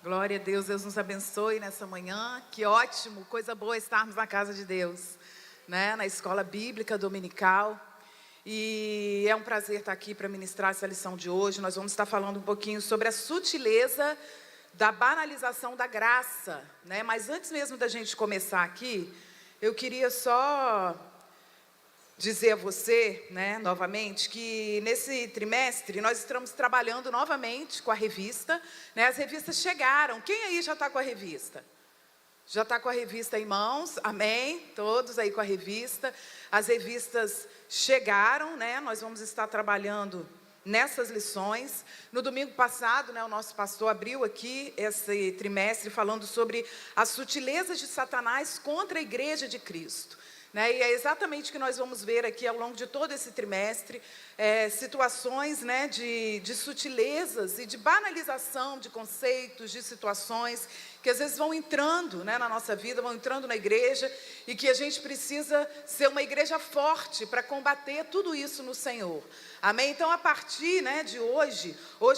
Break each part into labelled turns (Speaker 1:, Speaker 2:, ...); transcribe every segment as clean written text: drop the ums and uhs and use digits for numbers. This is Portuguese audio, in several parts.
Speaker 1: Glória a Deus, Deus nos abençoe nessa manhã. Que ótimo, coisa boa estarmos na casa de Deus, né? Na escola bíblica dominical. E é um prazer estar aqui para ministrar essa lição de hoje. Nós vamos estar falando um pouquinho sobre a sutileza da banalização da graça, né? Mas antes mesmo da gente começar aqui, eu queria só dizer a você, né, novamente, que nesse trimestre nós estamos trabalhando novamente com a revista, né? As revistas chegaram. Quem aí já está com a revista? Já está com a revista em mãos? Amém? Todos aí com a revista. As revistas chegaram, né? Nós vamos estar trabalhando nessas lições. No domingo passado, né, o nosso pastor abriu aqui esse trimestre falando sobre as sutilezas de Satanás contra a igreja de Cristo. Né, e é exatamente o que nós vamos ver aqui ao longo de todo esse trimestre, situações, né, de sutilezas e de banalização de conceitos, de situações que às vezes vão entrando, né, na nossa vida, vão entrando na igreja, e que a gente precisa ser uma igreja forte para combater tudo isso no Senhor. Amém? Então, a partir, né, de hoje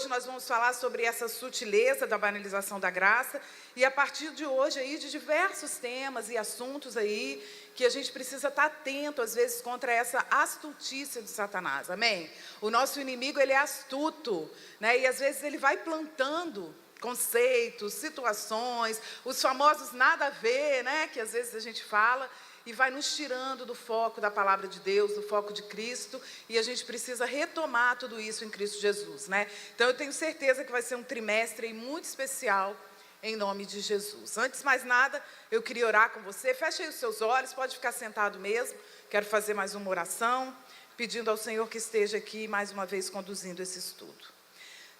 Speaker 1: nós vamos falar sobre essa sutileza da banalização da graça, e a partir de hoje aí, de diversos temas e assuntos aí, que a gente precisa estar atento, às vezes, contra essa astutícia de Satanás, amém? O nosso inimigo, ele é astuto, né? E às vezes ele vai plantando conceitos, situações, os famosos nada a ver, né? Que às vezes a gente fala, e vai nos tirando do foco da palavra de Deus, do foco de Cristo, e a gente precisa retomar tudo isso em Cristo Jesus, né? Então eu tenho certeza que vai ser um trimestre muito especial, em nome de Jesus. Antes de mais nada, eu queria orar com você. Feche aí os seus olhos, pode ficar sentado mesmo. Quero fazer mais uma oração, pedindo ao Senhor que esteja aqui mais uma vez conduzindo esse estudo.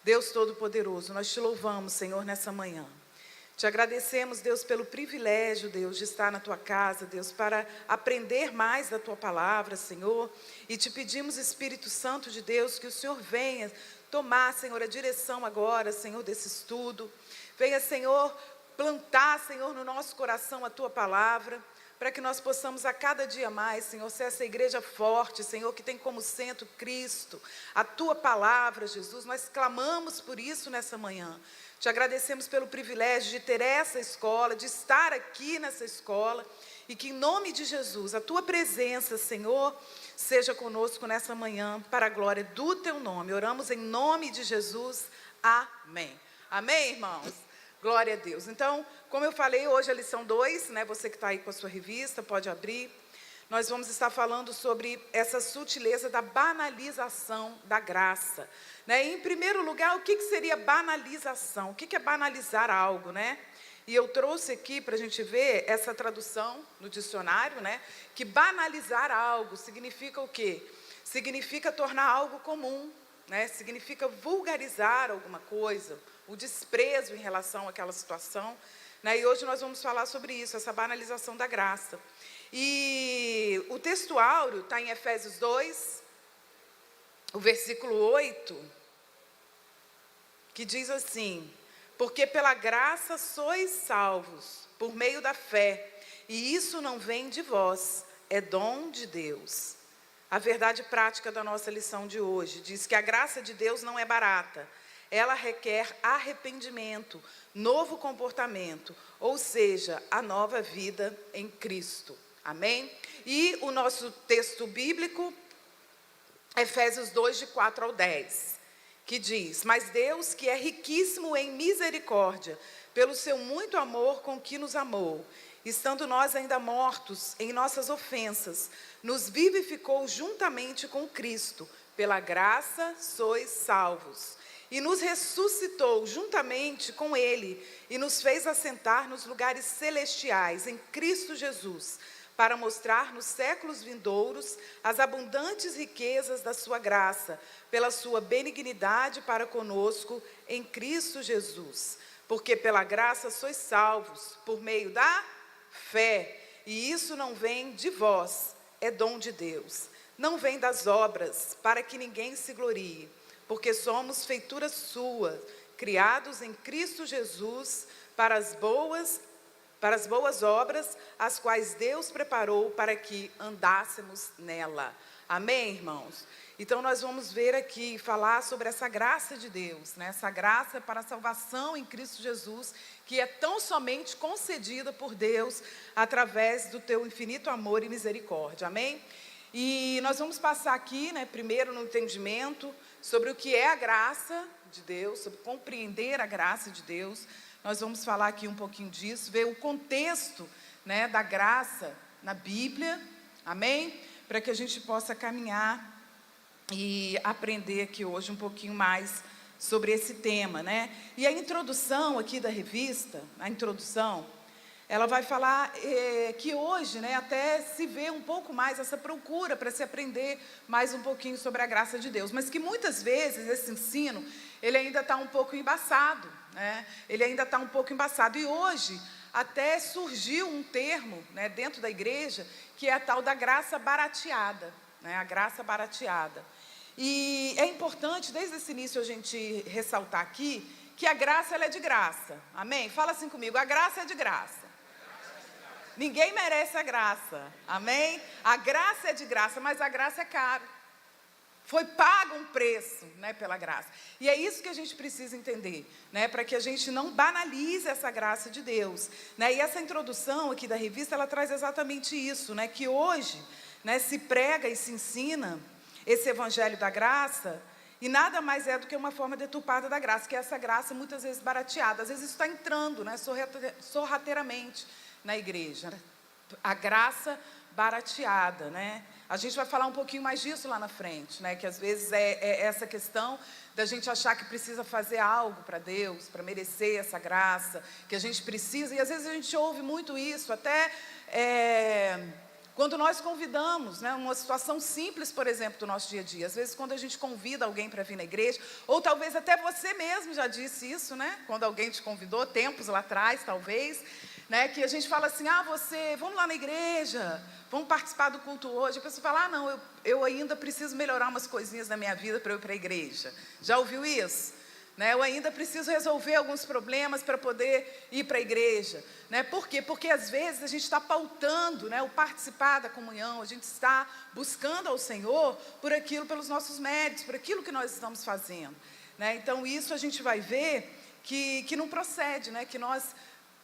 Speaker 1: Deus Todo-Poderoso, nós te louvamos, Senhor, nessa manhã. Te agradecemos, Deus, pelo privilégio, Deus, de estar na tua casa, Deus, para aprender mais da tua palavra, Senhor. E te pedimos, Espírito Santo de Deus, que o Senhor venha tomar, Senhor, a direção agora, Senhor, desse estudo. Venha, Senhor, plantar, Senhor, no nosso coração a tua palavra, para que nós possamos a cada dia mais, Senhor, ser essa igreja forte, Senhor, que tem como centro Cristo, a tua palavra, Jesus. Nós clamamos por isso nessa manhã. Te agradecemos pelo privilégio de ter essa escola, de estar aqui nessa escola, e que em nome de Jesus, a tua presença, Senhor, seja conosco nessa manhã, para a glória do teu nome. Oramos em nome de Jesus. Amém. Amém, irmãos? Glória a Deus. Então, como eu falei, hoje é a lição 2, né? Você que está aí com a sua revista, pode abrir. Nós vamos estar falando sobre essa sutileza da banalização da graça, né? E, em primeiro lugar, o que seria banalização? O que é banalizar algo, né? E eu trouxe aqui para a gente ver essa tradução no dicionário, né? Que banalizar algo significa o quê? Significa tornar algo comum, né? Significa vulgarizar alguma coisa, o desprezo em relação àquela situação, né? E hoje nós vamos falar sobre isso, essa banalização da graça. E o texto áureo está em Efésios 2, o versículo 8, que diz assim: porque pela graça sois salvos, por meio da fé, e isso não vem de vós, é dom de Deus. A verdade prática da nossa lição de hoje diz que a graça de Deus não é barata. Ela requer arrependimento, novo comportamento, ou seja, a nova vida em Cristo. Amém? E o nosso texto bíblico, Efésios 2, de 4 ao 10, que diz: mas Deus, que é riquíssimo em misericórdia, pelo seu muito amor com que nos amou, estando nós ainda mortos em nossas ofensas, nos vivificou juntamente com Cristo, pela graça sois salvos. E nos ressuscitou juntamente com Ele, e nos fez assentar nos lugares celestiais, em Cristo Jesus, para mostrar nos séculos vindouros as abundantes riquezas da sua graça, pela sua benignidade para conosco, em Cristo Jesus. Porque pela graça sois salvos, por meio da fé, e isso não vem de vós, é dom de Deus. Não vem das obras, para que ninguém se glorie, porque somos feitura sua, criados em Cristo Jesus para as boas obras, as quais Deus preparou para que andássemos nela. Amém, irmãos? Então, nós vamos ver aqui, falar sobre essa graça de Deus, né? Essa graça para a salvação em Cristo Jesus, que é tão somente concedida por Deus através do teu infinito amor e misericórdia, amém? E nós vamos passar aqui, né, primeiro no entendimento sobre o que é a graça de Deus, sobre compreender a graça de Deus. Nós vamos falar aqui um pouquinho disso, ver o contexto, né, da graça na Bíblia, amém? Para que a gente possa caminhar e aprender aqui hoje um pouquinho mais sobre esse tema, né? E a introdução aqui da revista, a introdução, ela vai falar que hoje, né, até se vê um pouco mais essa procura para se aprender mais um pouquinho sobre a graça de Deus, mas que muitas vezes esse ensino, ele ainda está um pouco embaçado, né? Ele ainda está um pouco embaçado, e hoje até surgiu um termo, né, dentro da igreja, que é a tal da graça barateada, né? A graça barateada. E é importante, desde esse início, a gente ressaltar aqui, que a graça, ela é de graça, amém? Fala assim comigo, a graça é de graça. Ninguém merece a graça, amém? A graça é de graça, mas a graça é caro. Foi pago um preço, né, pela graça. E é isso que a gente precisa entender, né, para que a gente não banalize essa graça de Deus, né? E essa introdução aqui da revista, ela traz exatamente isso, né, que hoje, né, se prega e se ensina esse evangelho da graça, e nada mais é do que uma forma deturpada da graça, que é essa graça muitas vezes barateada. Às vezes isso está entrando, né, sorrateiramente na igreja. A graça barateada, né? A gente vai falar um pouquinho mais disso lá na frente, né? Que às vezes é essa questão da gente achar que precisa fazer algo para Deus, para merecer essa graça, que a gente precisa, e às vezes a gente ouve muito isso, até quando nós convidamos, né, uma situação simples, por exemplo, do nosso dia a dia. Às vezes, quando a gente convida alguém para vir na igreja, ou talvez até você mesmo já disse isso, né? Quando alguém te convidou, tempos lá atrás, talvez, né? Que a gente fala assim, vamos lá na igreja, vamos participar do culto hoje. A pessoa fala, não, eu ainda preciso melhorar umas coisinhas na minha vida para eu ir para a igreja. Já ouviu isso? Né, eu ainda preciso resolver alguns problemas para poder ir para a igreja, né? Por quê? Porque às vezes a gente está pautando, né, o participar da comunhão, a gente está buscando ao Senhor por aquilo, pelos nossos méritos, por aquilo que nós estamos fazendo, né? Então isso a gente vai ver que não procede, né? Que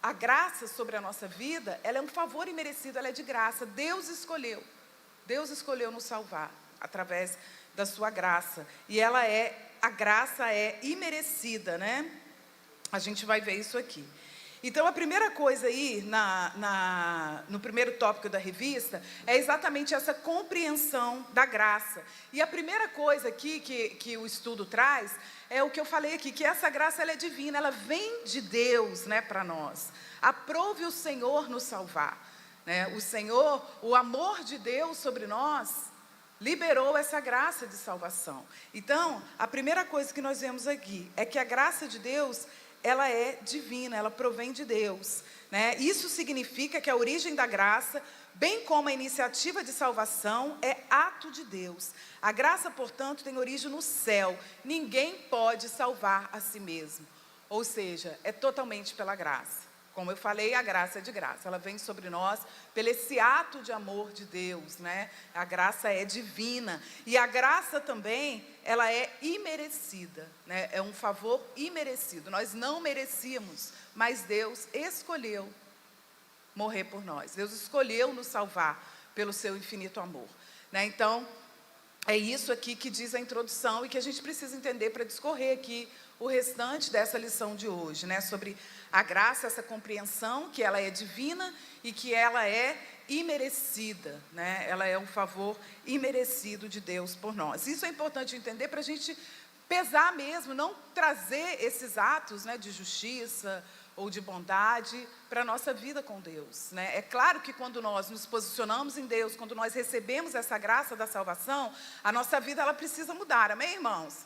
Speaker 1: a graça sobre a nossa vida, ela é um favor imerecido, ela é de graça. Deus escolheu nos salvar através da sua graça, e a graça é imerecida, né? A gente vai ver isso aqui. Então, a primeira coisa aí, no primeiro tópico da revista, é exatamente essa compreensão da graça. E a primeira coisa aqui que o estudo traz, é o que eu falei aqui, que essa graça, ela é divina, ela vem de Deus, né, para nós. Aprove o Senhor nos salvar, né? O Senhor, o amor de Deus sobre nós, liberou essa graça de salvação. Então, a primeira coisa que nós vemos aqui é que a graça de Deus, ela é divina, ela provém de Deus, né? Isso significa que a origem da graça, bem como a iniciativa de salvação, é ato de Deus. A graça, portanto, tem origem no céu. Ninguém pode salvar a si mesmo. Ou seja, é totalmente pela graça. Como eu falei, a graça é de graça, ela vem sobre nós pelo esse ato de amor de Deus, né? A graça é divina, e a graça também, ela é imerecida, né? É um favor imerecido, nós não merecíamos, mas Deus escolheu morrer por nós, Deus escolheu nos salvar pelo seu infinito amor, né? Então, é isso aqui que diz a introdução e que a gente precisa entender para discorrer aqui o restante dessa lição de hoje, né? Sobre a graça, essa compreensão que ela é divina e que ela é imerecida, né? Ela é um favor imerecido de Deus por nós. Isso é importante entender para a gente pesar mesmo, não trazer esses atos, né, de justiça ou de bondade para a nossa vida com Deus, né? É claro que quando nós nos posicionamos em Deus, quando nós recebemos essa graça da salvação, a nossa vida, ela precisa mudar, amém, irmãos?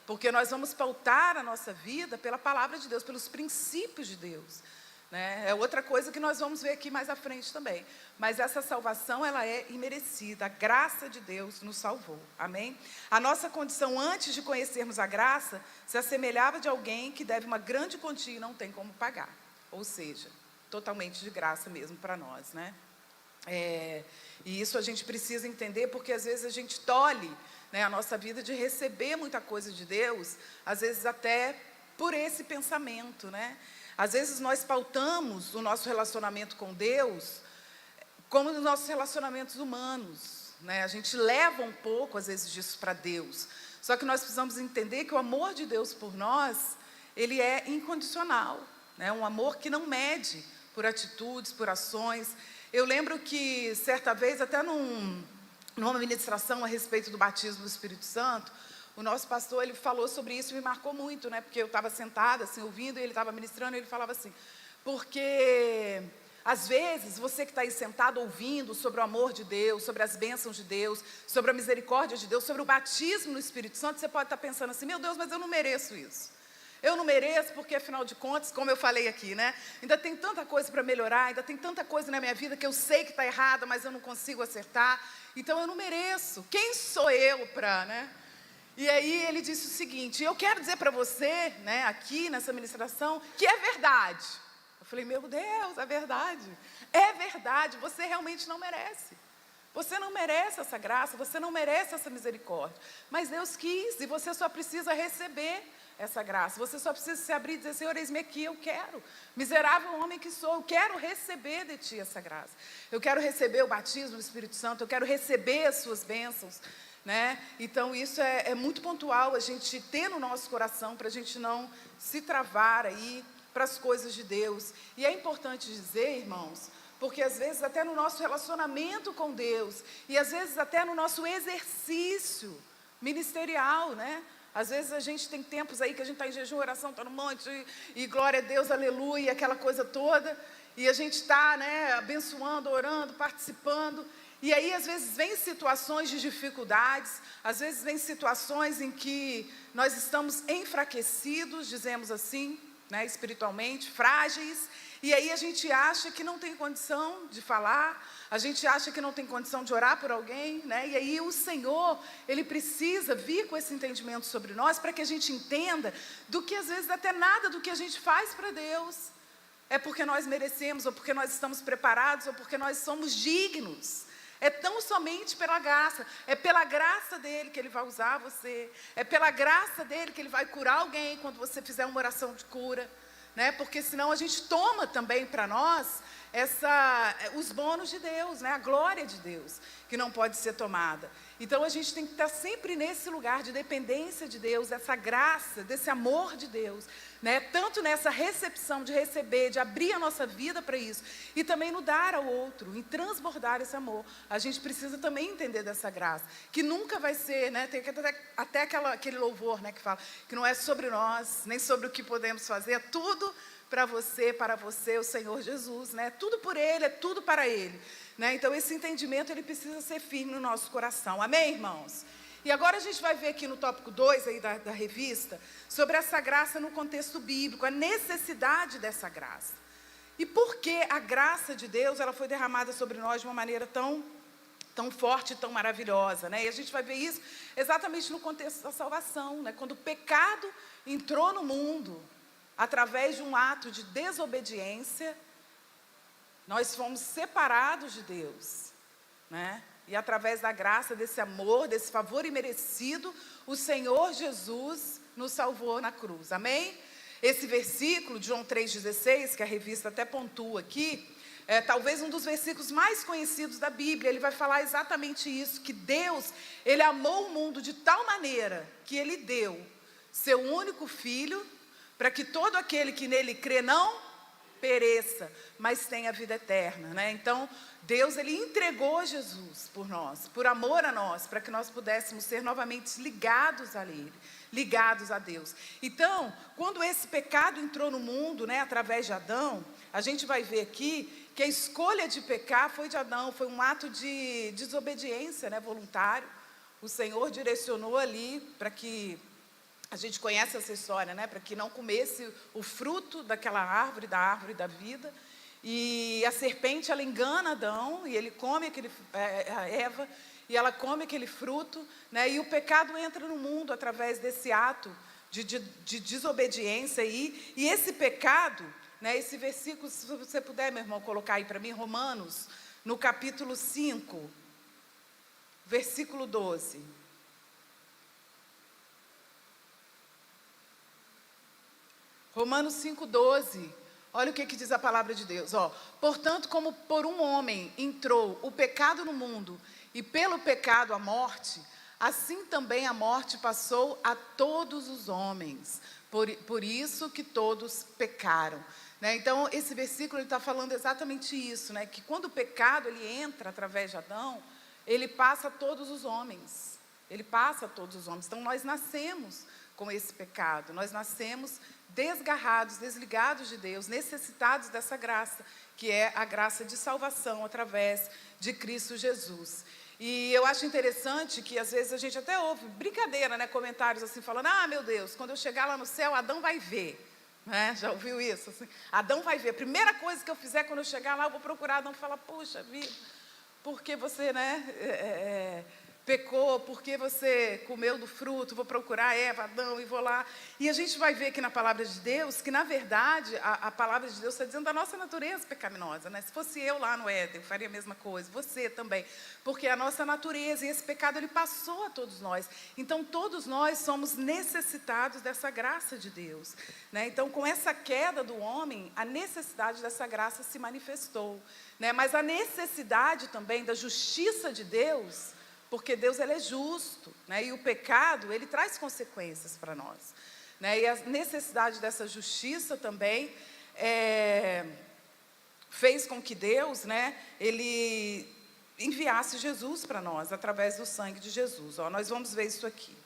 Speaker 1: Porque nós vamos pautar a nossa vida pela palavra de Deus, pelos princípios de Deus, né? É outra coisa que nós vamos ver aqui mais à frente também. Mas essa salvação, ela é imerecida. A graça de Deus nos salvou, amém? A nossa condição antes de conhecermos a graça se assemelhava de alguém que deve uma grande quantia e não tem como pagar. Ou seja, totalmente de graça mesmo para nós, né? E isso a gente precisa entender, porque às vezes a gente tolhe, né, a nossa vida de receber muita coisa de Deus, às vezes até por esse pensamento, né? Às vezes nós pautamos o nosso relacionamento com Deus como nos nossos relacionamentos humanos, né? A gente leva um pouco, às vezes, disso para Deus. Só que nós precisamos entender que o amor de Deus por nós, ele é incondicional, né? Um amor que não mede por atitudes, por ações. Eu lembro que, certa vez, até numa ministração a respeito do batismo do Espírito Santo, o nosso pastor, ele falou sobre isso e me marcou muito, né? Porque eu estava sentada, assim, ouvindo, e ele estava ministrando, e ele falava assim, porque às vezes você que está aí sentado ouvindo sobre o amor de Deus, sobre as bênçãos de Deus, sobre a misericórdia de Deus, sobre o batismo no Espírito Santo, você pode estar pensando assim, meu Deus, mas eu não mereço isso. Eu não mereço porque, afinal de contas, como eu falei aqui, né? Ainda tem tanta coisa para melhorar, ainda tem tanta coisa na minha vida que eu sei que está errada, mas eu não consigo acertar, então eu não mereço. Quem sou eu para, né? E aí ele disse o seguinte, eu quero dizer para você, né, aqui nessa ministração, que é verdade. Eu falei, meu Deus, é verdade. É verdade, você realmente não merece. Você não merece essa graça, você não merece essa misericórdia. Mas Deus quis, e você só precisa receber essa graça. Você só precisa se abrir e dizer, Senhor, eis-me aqui, eu quero. Miserável homem que sou, eu quero receber de Ti essa graça. Eu quero receber o batismo do Espírito Santo, eu quero receber as Suas bênçãos. Né? Então isso é muito pontual a gente ter no nosso coração para a gente não se travar aí para as coisas de Deus. E é importante dizer, irmãos, porque às vezes até no nosso relacionamento com Deus e às vezes até no nosso exercício ministerial, né? Às vezes a gente tem tempos aí que a gente está em jejum, oração, está no monte e glória a Deus, aleluia, aquela coisa toda, e a gente está, né, abençoando, orando, participando. E aí, às vezes, vem situações de dificuldades, às vezes vem situações em que nós estamos enfraquecidos, dizemos assim, né, espiritualmente, frágeis, e aí a gente acha que não tem condição de falar, a gente acha que não tem condição de orar por alguém, né, e aí o Senhor, Ele precisa vir com esse entendimento sobre nós, para que a gente entenda do que às vezes até nada do que a gente faz para Deus é porque nós merecemos, ou porque nós estamos preparados, ou porque nós somos dignos. É tão somente pela graça, é pela graça dele que ele vai usar você, é pela graça dele que ele vai curar alguém quando você fizer uma oração de cura, né? Porque senão a gente toma também para nós os bônus de Deus, né? A glória de Deus, que não pode ser tomada. Então a gente tem que estar sempre nesse lugar de dependência de Deus, dessa graça, desse amor de Deus, né? Tanto nessa recepção de receber, de abrir a nossa vida para isso, e também no dar ao outro, em transbordar esse amor. A gente precisa também entender dessa graça, que nunca vai ser, né? Tem até aquele louvor, né, que fala que não é sobre nós, nem sobre o que podemos fazer, é tudo para você, o Senhor Jesus, né? Tudo por Ele, é tudo para Ele, né? Então esse entendimento, ele precisa ser firme no nosso coração, amém, irmãos? E agora a gente vai ver aqui no tópico 2 aí da revista, sobre essa graça no contexto bíblico, a necessidade dessa graça. E por que a graça de Deus, ela foi derramada sobre nós de uma maneira tão forte, tão maravilhosa, né? E a gente vai ver isso exatamente no contexto da salvação, né? Quando o pecado entrou no mundo, através de um ato de desobediência, nós fomos separados de Deus, né? E através da graça, desse amor, desse favor imerecido, o Senhor Jesus nos salvou na cruz, amém? Esse versículo de João 3,16, que a revista até pontua aqui, é talvez um dos versículos mais conhecidos da Bíblia. Ele vai falar exatamente isso, que Deus, Ele amou o mundo de tal maneira que Ele deu seu único Filho, para que todo aquele que nele crê não pereça, mas tenha vida eterna, né? Então, Deus, Ele entregou Jesus por nós, por amor a nós, para que nós pudéssemos ser novamente ligados a Ele, ligados a Deus. Então, quando esse pecado entrou no mundo, né, através de Adão, a gente vai ver aqui que a escolha de pecar foi de Adão, foi um ato de desobediência, né, voluntário. O Senhor direcionou ali para que, a gente conhece essa história, né? Para que não comesse o fruto daquela árvore, da árvore da vida. E a serpente, ela engana Adão, e ele come a Eva, e ela come aquele fruto, né? E o pecado entra no mundo através desse ato de desobediência aí. E esse pecado, né? Esse versículo, se você puder, meu irmão, colocar aí para mim, Romanos, no capítulo 5, versículo 12. Romanos 5,12. Olha o que diz a palavra de Deus. Portanto, como por um homem entrou o pecado no mundo, e pelo pecado a morte, assim também a morte passou a todos os homens. Por isso que todos pecaram. Então, esse versículo está falando exatamente isso, que quando o pecado ele entra através de Adão, ele passa a todos os homens. Ele passa a todos os homens. Então, nós nascemos com esse pecado. Nós nascemos desgarrados, desligados de Deus, necessitados dessa graça, que é a graça de salvação através de Cristo Jesus. E eu acho interessante que às vezes a gente até ouve brincadeira, comentários assim, falando, meu Deus, quando eu chegar lá no céu, Adão vai ver. Já ouviu isso? Assim, Adão vai ver. A primeira coisa que eu fizer quando eu chegar lá, eu vou procurar Adão e falar, puxa vida, porque você pecou, porque você comeu do fruto, vou procurar Eva, Adão e vou lá. E a gente vai ver aqui na palavra de Deus, que na verdade, a palavra de Deus está dizendo da nossa natureza pecaminosa. Se fosse eu lá no Éden, eu faria a mesma coisa, você também. Porque a nossa natureza e esse pecado, ele passou a todos nós. Então, todos nós somos necessitados dessa graça de Deus. Então, com essa queda do homem, a necessidade dessa graça se manifestou. Mas a necessidade também da justiça de Deus, porque Deus ele é justo, e o pecado ele traz consequências para nós, e a necessidade dessa justiça também fez com que Deus, ele enviasse Jesus para nós através do sangue de Jesus. Nós vamos ver isso aqui.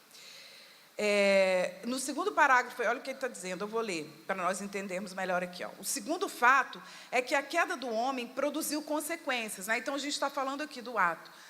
Speaker 1: No segundo parágrafo, olha o que ele está dizendo, eu vou ler para nós entendermos melhor aqui. O segundo fato é que a queda do homem produziu consequências, então a gente está falando aqui do ato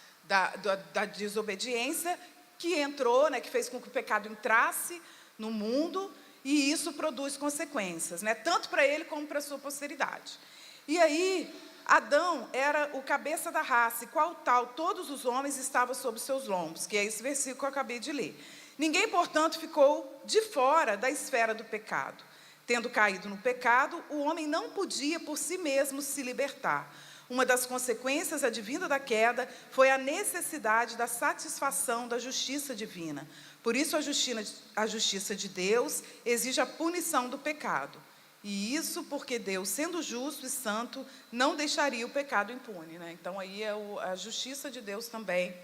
Speaker 1: da desobediência que entrou, que fez com que o pecado entrasse no mundo, e isso produz consequências, tanto para ele como para a sua posteridade. E aí, Adão era o cabeça da raça, e qual tal, todos os homens estavam sob seus lombos, que é esse versículo que eu acabei de ler. Ninguém, portanto, ficou de fora da esfera do pecado. Tendo caído no pecado, o homem não podia por si mesmo se libertar. Uma das consequências advinda da queda foi a necessidade da satisfação da justiça divina. Por isso, a justiça de Deus exige a punição do pecado. E isso porque Deus, sendo justo e santo, não deixaria o pecado impune. Então, aí é a justiça de Deus também,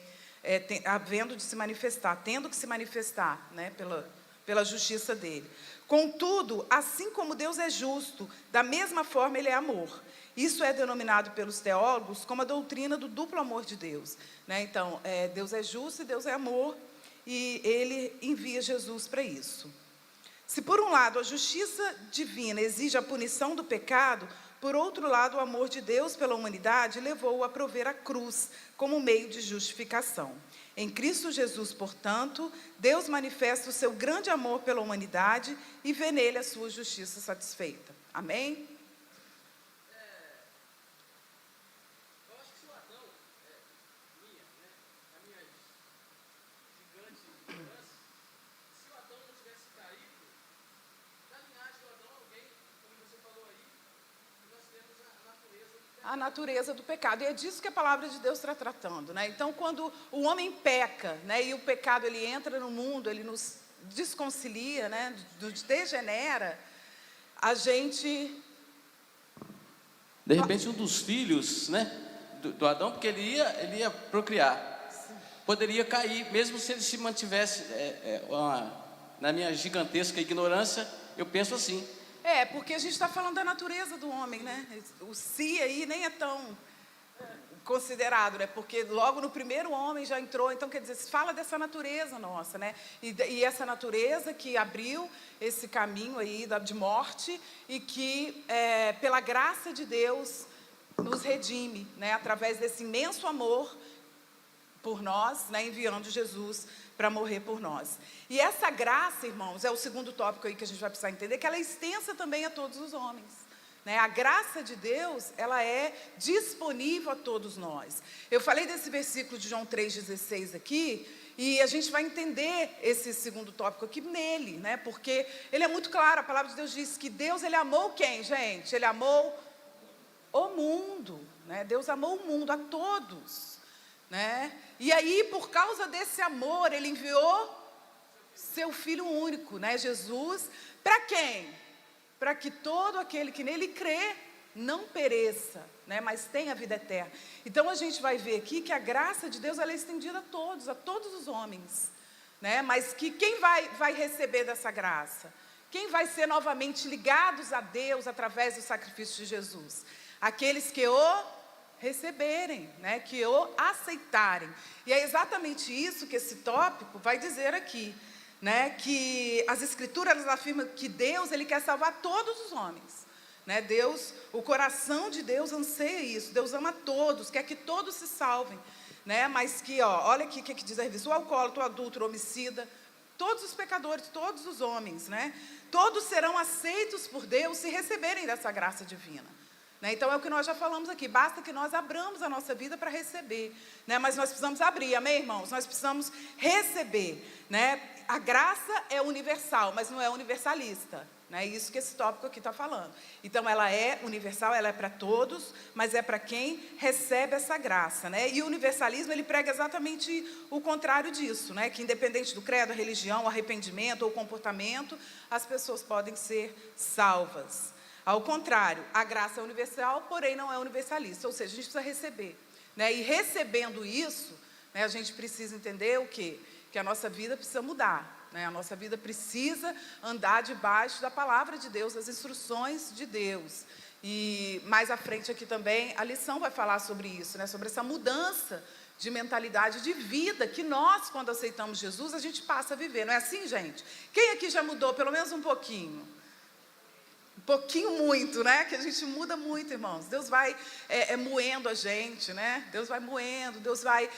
Speaker 1: havendo de se manifestar, tendo que se manifestar, pela justiça dele. Contudo, assim como Deus é justo, da mesma forma ele é amor. Isso é denominado pelos teólogos como a doutrina do duplo amor de Deus. Então, Deus é justo e Deus é amor, e ele envia Jesus para isso. Se por um lado a justiça divina exige a punição do pecado, por outro lado o amor de Deus pela humanidade levou-o a prover a cruz como meio de justificação. Em Cristo Jesus, portanto, Deus manifesta o seu grande amor pela humanidade e vê nele a sua justiça satisfeita. Amém? A natureza do pecado, e é disso que a palavra de Deus está tratando, Então, quando o homem peca, e o pecado ele entra no mundo, ele nos desconcilia, nos degenera, a gente...
Speaker 2: De repente, um dos filhos, do Adão, porque ele ia procriar, poderia cair, mesmo se ele se mantivesse, na minha gigantesca ignorância, eu penso assim.
Speaker 1: Porque a gente está falando da natureza do homem, O si aí nem é tão considerado, Porque logo no primeiro homem já entrou, então quer dizer, se fala dessa natureza nossa, E essa natureza que abriu esse caminho aí de morte e que, pela graça de Deus, nos redime, Através desse imenso amor por nós, enviando Jesus para morrer por nós. E essa graça, irmãos, é o segundo tópico aí que a gente vai precisar entender, que ela é extensa também a todos os homens. A graça de Deus, ela é disponível a todos nós. Eu falei desse versículo de João 3,16 aqui, e a gente vai entender esse segundo tópico aqui nele, Porque ele é muito claro, a palavra de Deus diz que Deus, ele amou quem, gente? Ele amou o mundo, Deus amou o mundo, a todos. E aí, por causa desse amor, ele enviou seu Filho único, Jesus, para quem? para que todo aquele que nele crê não pereça, né, mas tenha vida eterna. Então a gente vai ver aqui que a graça de Deus ela é estendida a todos os homens, né, mas que quem vai receber dessa graça? Quem vai ser novamente ligados a Deus através do sacrifício de Jesus? Aqueles que o receberem, né, que o aceitarem. E é exatamente isso que esse tópico vai dizer aqui, né, que as escrituras afirmam que Deus ele quer salvar todos os homens, né? Deus, o coração de Deus anseia isso. Deus ama todos, quer que todos se salvem, né? Mas que, olha aqui o que diz a revista: o alcoólatra, o adúltero, o homicida, todos os pecadores, todos os homens, né? Todos serão aceitos por Deus se receberem dessa graça divina, né? Então é o que nós já falamos aqui, basta que nós abramos a nossa vida para receber, né? Mas nós precisamos abrir, amém, irmãos? Nós precisamos receber, né? A graça é universal, mas não é universalista, né? Isso que esse tópico aqui está falando. Então ela é universal, ela é para todos, mas é para quem recebe essa graça, né? E o universalismo ele prega exatamente o contrário disso, né? Que independente do credo, a religião, o arrependimento ou o comportamento, as pessoas podem ser salvas. Ao contrário, a graça é universal, porém não é universalista, ou seja, a gente precisa receber, né? E recebendo isso, né, a gente precisa entender o quê? Que a nossa vida precisa mudar, né? A nossa vida precisa andar debaixo da palavra de Deus, das instruções de Deus. E mais à frente aqui também, a lição vai falar sobre isso, né? Sobre essa mudança de mentalidade de vida que nós, quando aceitamos Jesus, a gente passa a viver. Não é assim, gente? Quem aqui já mudou pelo menos um pouquinho? Um pouquinho muito, né? Que a gente muda muito, irmãos. Deus vai moendo a gente, né? Deus vai moendo, Deus vai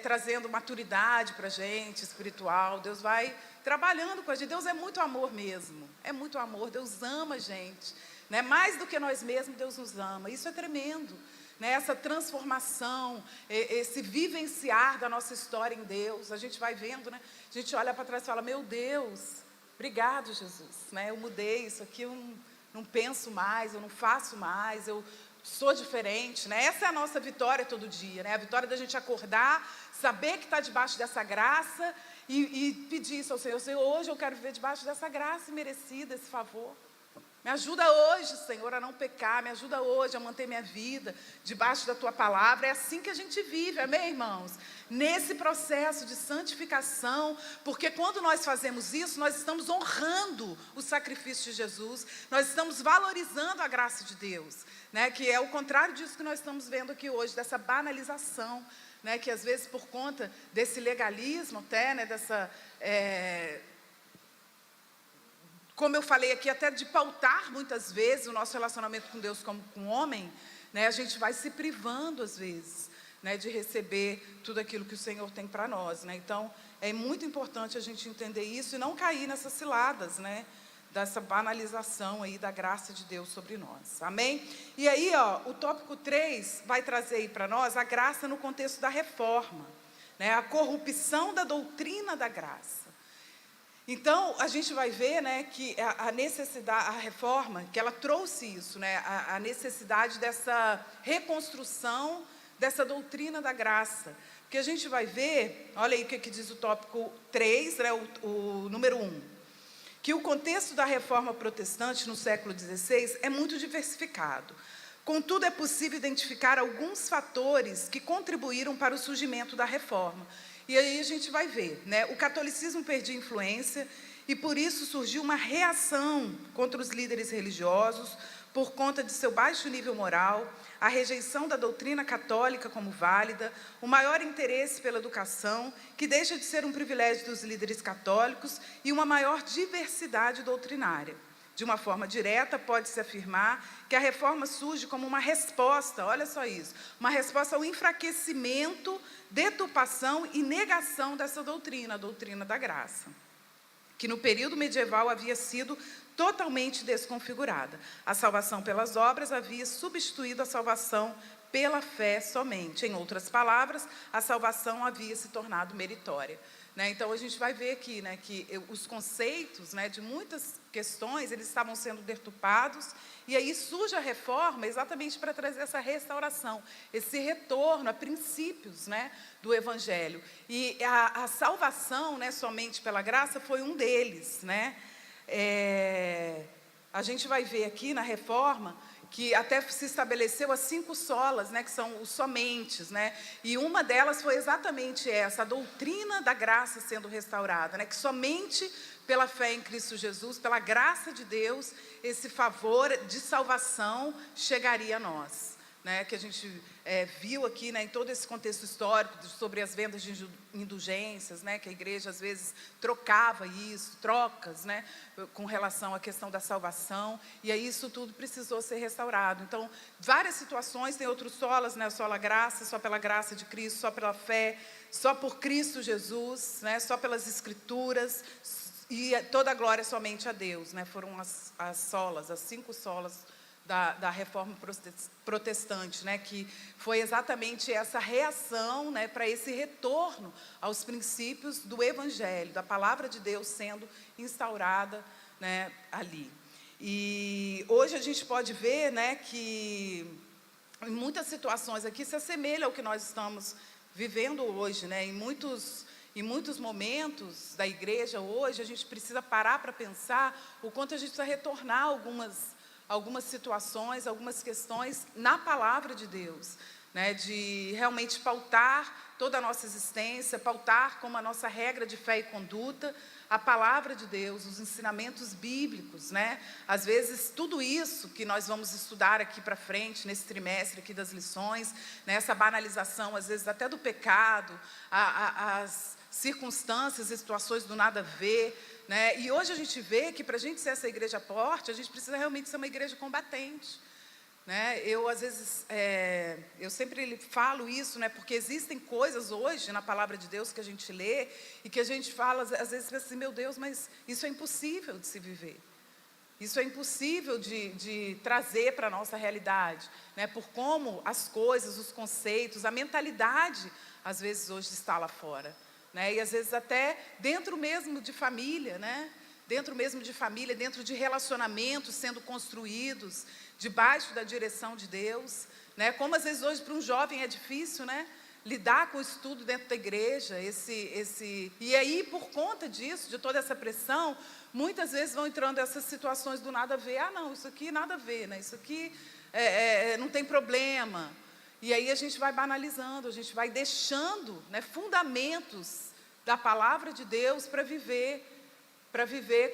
Speaker 1: trazendo maturidade para a gente, espiritual. Deus vai trabalhando com a gente. Deus é muito amor mesmo. É muito amor. Deus ama a gente, né? Mais do que nós mesmos, Deus nos ama. Isso é tremendo, né? Essa transformação, esse vivenciar da nossa história em Deus. A gente vai vendo, né? A gente olha para trás e fala: meu Deus, obrigado, Jesus, né? Eu mudei isso aqui, eu não penso mais, eu não faço mais, eu sou diferente, né? Essa é a nossa vitória todo dia, né? A vitória da gente acordar, saber que está debaixo dessa graça e pedir isso ao Senhor: Senhor, hoje eu quero viver debaixo dessa graça merecida, esse favor. Me ajuda hoje, Senhor, a não pecar, me ajuda hoje a manter minha vida debaixo da Tua palavra. É assim que a gente vive, amém, irmãos? Nesse processo de santificação, porque quando nós fazemos isso, nós estamos honrando o sacrifício de Jesus, nós estamos valorizando a graça de Deus, né? Que é o contrário disso que nós estamos vendo aqui hoje, dessa banalização, né? Que às vezes por conta desse legalismo até, né? Como eu falei aqui, até de pautar muitas vezes o nosso relacionamento com Deus como com o homem, né, a gente vai se privando às vezes, né, de receber tudo aquilo que o Senhor tem para nós, né? Então é muito importante a gente entender isso e não cair nessas ciladas, né, dessa banalização aí da graça de Deus sobre nós, amém? E aí, o tópico 3 vai trazer aí para nós a graça no contexto da reforma, né, a corrupção da doutrina da graça. Então, a gente vai ver, né, que a necessidade, a reforma, que ela trouxe isso, né, a necessidade dessa reconstrução dessa doutrina da graça. Porque a gente vai ver, olha aí o que diz o tópico 3, né, o número 1, que o contexto da reforma protestante no século XVI é muito diversificado. Contudo, é possível identificar alguns fatores que contribuíram para o surgimento da reforma. E aí a gente vai ver, né? O catolicismo perdia influência e por isso surgiu uma reação contra os líderes religiosos por conta de seu baixo nível moral, a rejeição da doutrina católica como válida, o maior interesse pela educação, que deixa de ser um privilégio dos líderes católicos, e uma maior diversidade doutrinária. De uma forma direta, pode-se afirmar que a reforma surge como uma resposta, olha só isso, uma resposta ao enfraquecimento, deturpação e negação dessa doutrina, a doutrina da graça, que no período medieval havia sido totalmente desconfigurada. A salvação pelas obras havia substituído a salvação pela fé somente. Em outras palavras, a salvação havia se tornado meritória. Né? Então, a gente vai ver aqui, né, que os conceitos, né, de muitas questões, eles estavam sendo deturpados, e aí surge a reforma exatamente para trazer essa restauração, esse retorno a princípios, né, do Evangelho. E a salvação, né, somente pela graça foi um deles. Né? a gente vai ver aqui na reforma que até se estabeleceu as 5 solas, né, que são os somentes, né, e uma delas foi exatamente essa, a doutrina da graça sendo restaurada, né, que somente pela fé em Cristo Jesus, pela graça de Deus, esse favor de salvação chegaria a nós. Né, que a gente viu aqui, né, em todo esse contexto histórico sobre as vendas de indulgências, né, que a igreja às vezes trocava isso, trocas, né, com relação à questão da salvação, e aí isso tudo precisou ser restaurado. Então, várias situações, tem outros solas, né, sola graça, só pela graça de Cristo, só pela fé, só por Cristo Jesus, né, só pelas Escrituras, e toda a glória somente a Deus, né, foram as solas, as 5 solas da reforma protestante, né, que foi exatamente essa reação, né, para esse retorno aos princípios do Evangelho, da palavra de Deus sendo instaurada, né, ali. E hoje a gente pode ver, né, que em muitas situações aqui se assemelha ao que nós estamos vivendo hoje, né, em muitos momentos da igreja hoje, a gente precisa parar para pensar o quanto a gente precisa retornar algumas situações, algumas questões na palavra de Deus, né, de realmente pautar toda a nossa existência, pautar como a nossa regra de fé e conduta, a palavra de Deus, os ensinamentos bíblicos, né, às vezes tudo isso que nós vamos estudar aqui para frente, nesse trimestre aqui das lições, né, essa banalização, às vezes até do pecado, as circunstâncias e situações do nada a ver, né? E hoje a gente vê que para a gente ser essa igreja forte, a gente precisa realmente ser uma igreja combatente, né? Eu às vezes, eu sempre falo isso, né? Porque existem coisas hoje na palavra de Deus que a gente lê e que a gente fala, às vezes pensa assim, meu Deus, mas isso é impossível de se viver. Isso é impossível de trazer para a nossa realidade, né? Por como as coisas, os conceitos, a mentalidade, às vezes hoje está lá fora. Né? E às vezes até dentro mesmo de família, né? Dentro mesmo de família, dentro de relacionamentos sendo construídos, debaixo da direção de Deus, né? Como às vezes hoje para um jovem é difícil, né? Lidar com o estudo dentro da igreja, e aí por conta disso, de toda essa pressão, muitas vezes vão entrando essas situações do nada a ver, não, isso aqui nada a ver, né? Isso aqui não tem problema. E aí a gente vai banalizando, a gente vai deixando, né, fundamentos da palavra de Deus para viver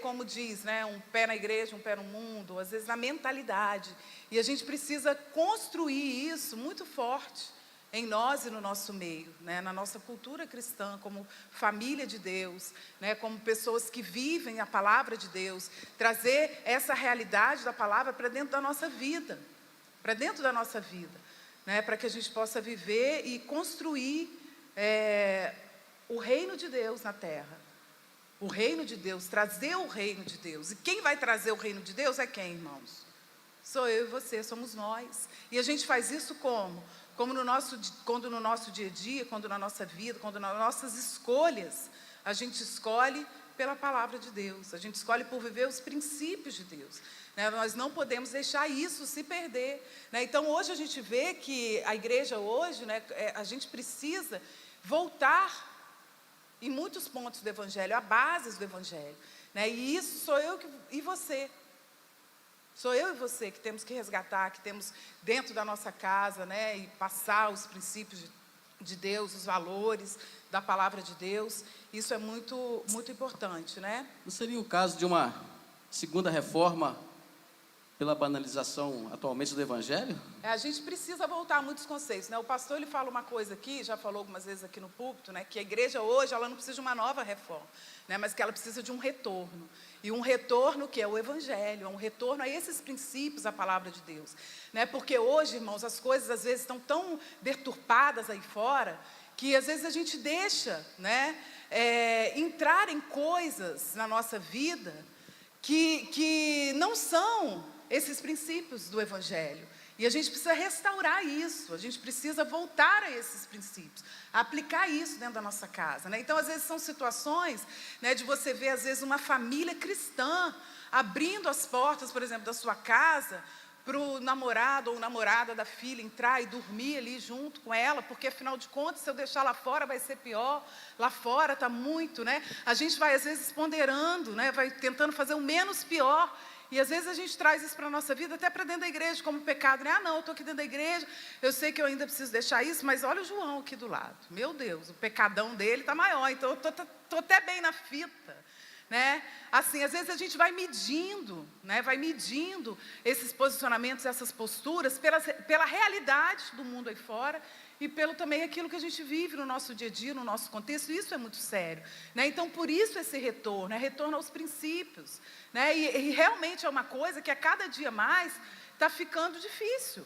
Speaker 1: como diz, né, um pé na igreja, um pé no mundo, às vezes na mentalidade. E a gente precisa construir isso muito forte em nós e no nosso meio, né, na nossa cultura cristã, como família de Deus, né, como pessoas que vivem a palavra de Deus, trazer essa realidade da palavra para dentro da nossa vida, né, para que a gente possa viver e construir o reino de Deus na terra. O reino de Deus, trazer o reino de Deus. E quem vai trazer o reino de Deus é quem, irmãos? Sou eu e você, somos nós. E a gente faz isso como? Quando no nosso dia a dia, quando na nossa vida, quando nas nossas escolhas, a gente escolhe pela palavra de Deus. A gente escolhe por viver os princípios de Deus. Né? Nós não podemos deixar isso se perder. Né? Então, hoje a gente vê que a igreja hoje, né, a gente precisa voltar em muitos pontos do Evangelho, a bases do Evangelho. Né? E isso sou eu e você. Sou eu e você que temos que resgatar, que temos dentro da nossa casa, né, e passar os princípios de Deus, os valores da palavra de Deus. Isso é muito, muito importante, né?
Speaker 2: Não seria o caso de uma segunda reforma pela banalização atualmente do Evangelho?
Speaker 1: A gente precisa voltar a muitos conceitos, né? O pastor ele fala uma coisa aqui, já falou algumas vezes aqui no púlpito, né? Que a igreja hoje ela não precisa de uma nova reforma, né? Mas que ela precisa de um retorno. E um retorno que é o Evangelho, é um retorno a esses princípios, a palavra de Deus, né? Porque hoje, irmãos, as coisas às vezes estão tão deturpadas aí fora, que às vezes a gente deixa, né, entrar em coisas na nossa vida que não são esses princípios do Evangelho. E a gente precisa restaurar isso, a gente precisa voltar a esses princípios, aplicar isso dentro da nossa casa, né? Então, às vezes, são situações, né, de você ver, às vezes, uma família cristã abrindo as portas, por exemplo, da sua casa, para o namorado ou namorada da filha entrar e dormir ali junto com ela, porque, afinal de contas, se eu deixar lá fora vai ser pior, lá fora está muito, né? A gente vai, às vezes, ponderando, né, vai tentando fazer o menos pior, E às vezes a gente traz isso para a nossa vida, até para dentro da igreja, como pecado, né? Ah, não, eu estou aqui dentro da igreja, eu sei que eu ainda preciso deixar isso, mas olha o João aqui do lado. Meu Deus, o pecadão dele está maior, então eu estou até bem na fita. Né? Assim, às vezes a gente vai medindo, né? Vai medindo esses posicionamentos, essas posturas, pela realidade do mundo aí fora e pelo também aquilo que a gente vive no nosso dia a dia, no nosso contexto. Isso é muito sério, né? Então, por isso esse retorno, retorno aos princípios, né? E realmente é uma coisa que a cada dia mais está ficando difícil.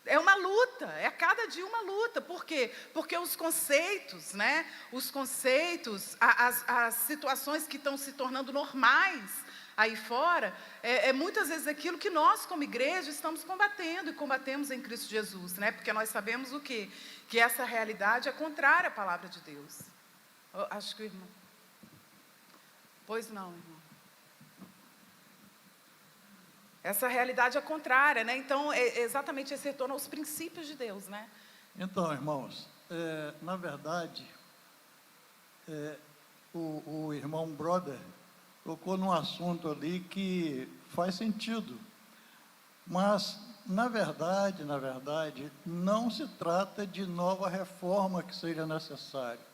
Speaker 1: É uma luta, é a cada dia uma luta. Por quê? Porque os conceitos, né? Os conceitos, as situações que estão se tornando normais aí fora, muitas vezes aquilo que nós, como igreja, estamos combatendo e combatemos em Cristo Jesus, né? Porque nós sabemos o quê? Que essa realidade é contrária à palavra de Deus. Eu acho que o irmão... Pois não, irmão. Essa realidade é contrária, né? Então, é exatamente esse retorno aos princípios de Deus, né?
Speaker 3: Então, irmãos, na verdade, o irmão brother tocou num assunto ali que faz sentido. Mas, na verdade, não se trata de nova reforma que seja necessária.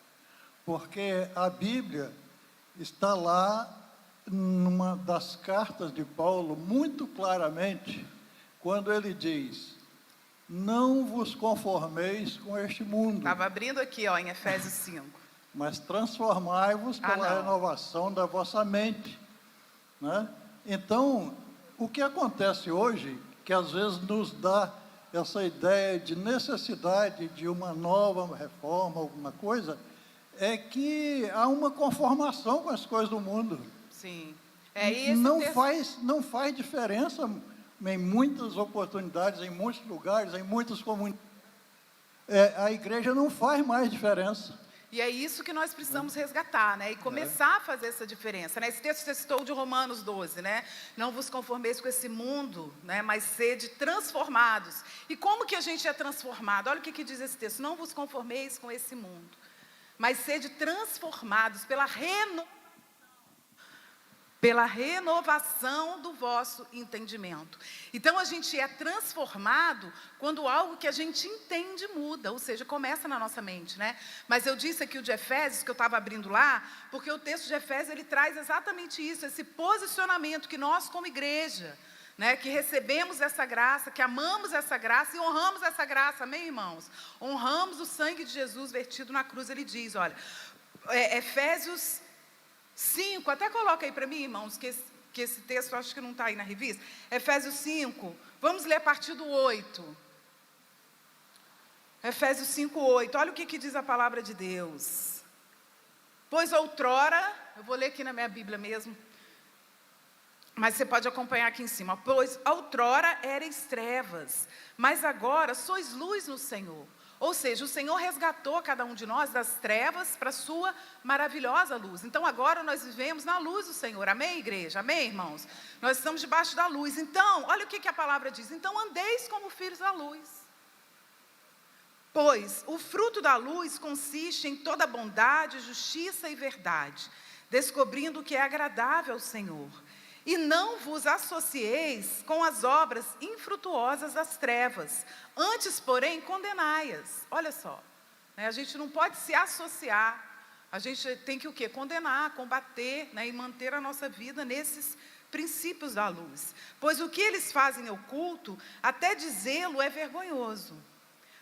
Speaker 3: Porque a Bíblia está lá, numa das cartas de Paulo, muito claramente, quando ele diz: não vos conformeis com este mundo.
Speaker 1: Estava abrindo aqui, ó, em Efésios 5.
Speaker 3: Mas transformai-vos pela renovação da vossa mente. Né? Então, o que acontece hoje, que às vezes nos dá essa ideia de necessidade de uma nova reforma, alguma coisa, é que há uma conformação com as coisas do mundo.
Speaker 1: Sim.
Speaker 3: Não faz diferença em muitas oportunidades, em muitos lugares, em muitas comunidades. A igreja não faz mais diferença.
Speaker 1: E é isso que nós precisamos resgatar, né? E começar a fazer essa diferença, né? Esse texto você citou de Romanos 12, né? Não vos conformeis com esse mundo, né? Mas sede transformados. E como que a gente é transformado? Olha o que diz esse texto: não vos conformeis com esse mundo, mas sede transformados pela renovação do vosso entendimento. Então, a gente é transformado quando algo que a gente entende muda, ou seja, começa na nossa mente, né? Mas eu disse aqui o de Efésios, que eu estava abrindo lá, porque o texto de Efésios, ele traz exatamente isso, esse posicionamento que nós, como igreja, né, que recebemos essa graça, que amamos essa graça e honramos essa graça, amém, irmãos? Honramos o sangue de Jesus vertido na cruz. Ele diz, olha, Efésios 5, até coloca aí para mim, irmãos, que esse texto acho que não está aí na revista. Efésios 5, vamos ler a partir do 8. Efésios 5, 8, olha o que diz a palavra de Deus. Pois outrora, eu vou ler aqui na minha Bíblia mesmo, mas você pode acompanhar aqui em cima. Pois outrora erais trevas, mas agora sois luz no Senhor. Ou seja, o Senhor resgatou cada um de nós das trevas para a sua maravilhosa luz. Então, agora nós vivemos na luz do Senhor. Amém, igreja? Amém, irmãos? Nós estamos debaixo da luz. Então, olha o que a palavra diz. Então, andeis como filhos da luz. Pois o fruto da luz consiste em toda bondade, justiça e verdade, descobrindo o que é agradável ao Senhor. E não vos associeis com as obras infrutuosas das trevas, antes, porém, condenai-as. Olha só, né? A gente não pode se associar, a gente tem que o quê? Condenar, combater, né? E manter a nossa vida nesses princípios da luz. Pois o que eles fazem oculto, até dizê-lo é vergonhoso.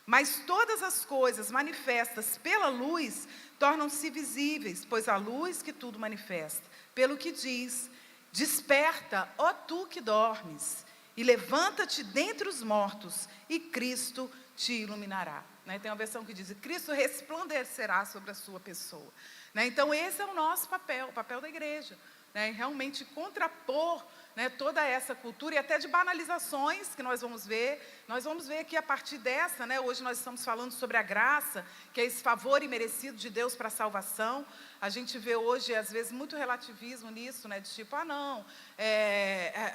Speaker 1: Mas todas as coisas manifestas pela luz tornam-se visíveis, pois a luz que tudo manifesta. Pelo que diz: desperta, ó tu que dormes, e levanta-te dentre os mortos, e Cristo te iluminará. Né? Tem uma versão que diz: Cristo resplandecerá sobre a sua pessoa. Né? Então, esse é o nosso papel, o papel da igreja. Né? Realmente contrapor, né, toda essa cultura e até de banalizações que nós vamos ver. Nós vamos ver aqui a partir dessa, né, hoje nós estamos falando sobre a graça, que é esse favor imerecido de Deus para a salvação. A gente vê hoje, às vezes, muito relativismo nisso, né, de tipo, não,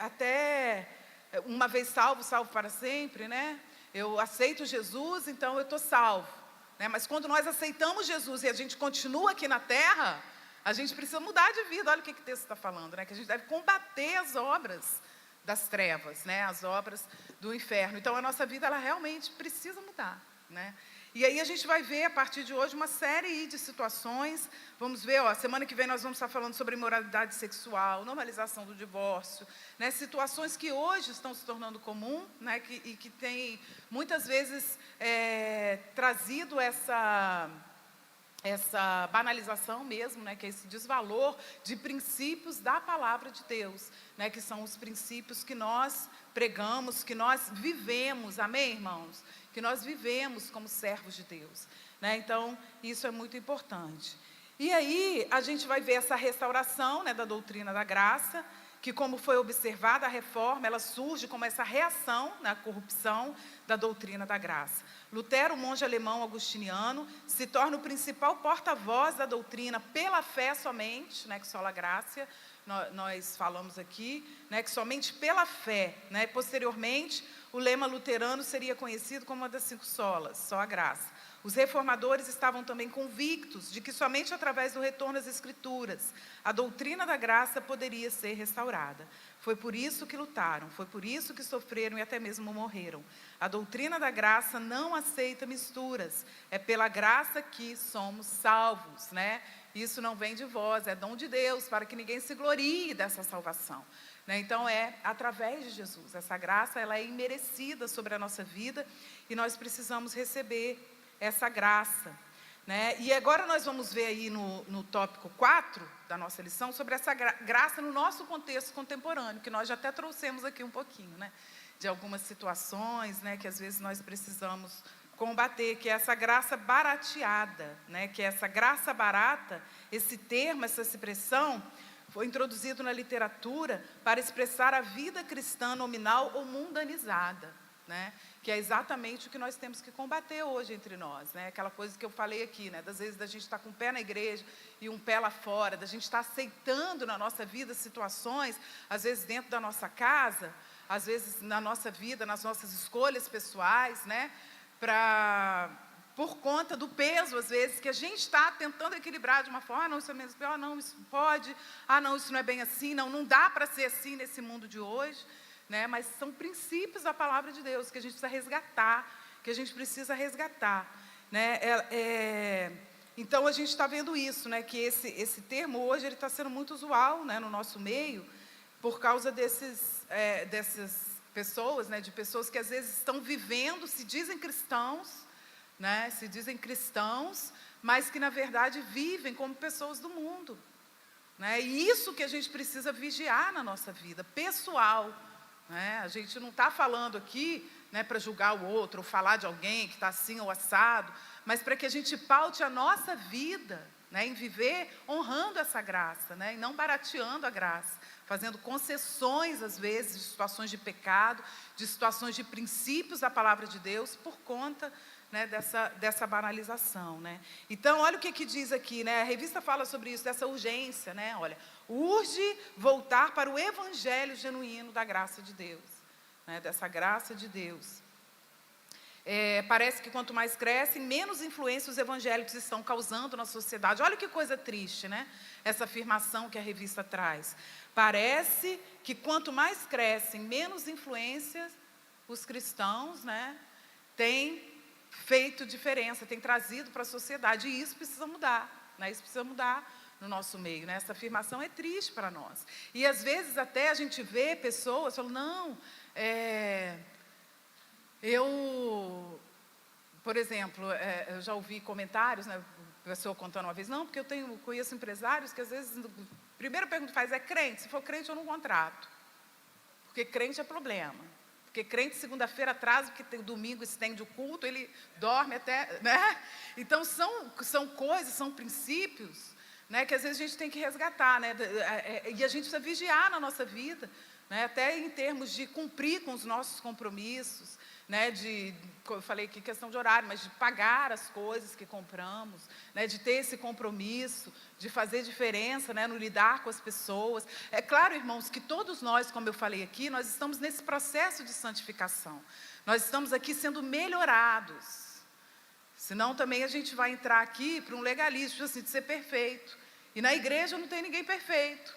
Speaker 1: até uma vez salvo, salvo para sempre, né? Eu aceito Jesus, então eu estou salvo. Né? Mas quando nós aceitamos Jesus e a gente continua aqui na terra, A gente precisa mudar de vida. Olha o que o texto está falando, né? Que a gente deve combater as obras das trevas, né? As obras do inferno. Então, a nossa vida, ela realmente precisa mudar, né? E aí a gente vai ver, a partir de hoje, uma série de situações. Vamos ver, semana que vem nós vamos estar falando sobre imoralidade sexual, normalização do divórcio, né? Situações que hoje estão se tornando comum, né? E que tem, muitas vezes, trazido essa banalização mesmo, né, que é esse desvalor de princípios da palavra de Deus, né, que são os princípios que nós pregamos, que nós vivemos, amém, irmãos? Que nós vivemos como servos de Deus, né? Então, isso é muito importante. E aí, a gente vai ver essa restauração, né, da doutrina da graça, que, como foi observada a reforma, ela surge como essa reação na corrupção da doutrina da graça. Lutero, o monge alemão agustiniano, se torna o principal porta-voz da doutrina pela fé somente, né, que sola gratia, nós falamos aqui, né, que somente pela fé, né? Posteriormente, o lema luterano seria conhecido como uma das 5 solas, só a graça. Os reformadores estavam também convictos de que somente através do retorno às Escrituras a doutrina da graça poderia ser restaurada. Foi por isso que lutaram, foi por isso que sofreram e até mesmo morreram. A doutrina da graça não aceita misturas, é pela graça que somos salvos, né? Isso não vem de vós, é dom de Deus, para que ninguém se glorie dessa salvação, né? Então, é através de Jesus. Essa graça, ela é imerecida sobre a nossa vida e nós precisamos receber essa graça, né? E agora nós vamos ver aí no tópico 4 da nossa lição, sobre essa graça no nosso contexto contemporâneo, que nós já até trouxemos aqui um pouquinho, né? De algumas situações, né, que às vezes nós precisamos combater, que é essa graça barateada, né? Que é essa graça barata, esse termo, essa expressão, foi introduzido na literatura para expressar a vida cristã nominal ou mundanizada, né? Que é exatamente o que nós temos que combater hoje entre nós, né? Aquela coisa que eu falei aqui, né? Das vezes da gente estar com um pé na igreja e um pé lá fora, da gente estar aceitando na nossa vida situações, às vezes dentro da nossa casa, às vezes na nossa vida, nas nossas escolhas pessoais, né? Por conta do peso, às vezes, que a gente está tentando equilibrar de uma forma, não, isso é menos pior, não, isso pode, não, isso não é bem assim, não dá para ser assim nesse mundo de hoje, né? Mas são princípios da palavra de Deus que a gente precisa resgatar, né? Então, a gente está vendo isso, né? Que esse termo hoje ele está sendo muito usual, né, no nosso meio, por causa dessas pessoas, né? De pessoas que às vezes estão vivendo, se dizem cristãos, né? Se dizem cristãos, mas que na verdade vivem como pessoas do mundo, né? E isso que a gente precisa vigiar na nossa vida pessoal, né? A gente não está falando aqui, né, para julgar o outro, ou falar de alguém que está assim ou assado, mas para que a gente paute a nossa vida, né, em viver honrando essa graça, né, e não barateando a graça, fazendo concessões às vezes de situações de pecado, de situações de princípios da palavra de Deus por conta, né, dessa banalização, né? Então, olha o que diz aqui, né? A revista fala sobre isso, dessa urgência, né? Olha, urge voltar para o evangelho genuíno da graça de Deus, né? Dessa graça de Deus. Parece que quanto mais crescem, menos influência os evangélicos estão causando na sociedade. Olha que coisa triste, né? Essa afirmação que a revista traz. Parece que quanto mais crescem, menos influências os cristãos, né, têm feito diferença, têm trazido para a sociedade. E isso precisa mudar, né? Isso precisa mudar no nosso meio, né? Essa afirmação é triste para nós. E às vezes até a gente vê pessoas falando, não, por exemplo, eu já ouvi comentários, né, pessoa contando uma vez, não, porque eu conheço empresários que às vezes, a primeira pergunta que faz é crente, se for crente eu não contrato, porque crente é problema, porque crente segunda-feira atrasa, porque tem domingo estende o culto, ele dorme até, né? Então são coisas, são princípios, né, que às vezes a gente tem que resgatar, né, e a gente precisa vigiar na nossa vida, né, até em termos de cumprir com os nossos compromissos, né, eu falei aqui questão de horário, mas de pagar as coisas que compramos, né, de ter esse compromisso, de fazer diferença, né, no lidar com as pessoas. É claro, irmãos, que todos nós, como eu falei aqui, nós estamos nesse processo de santificação. Nós estamos aqui sendo melhorados. Senão também a gente vai entrar aqui para um legalismo, assim, de ser perfeito. E na igreja não tem ninguém perfeito,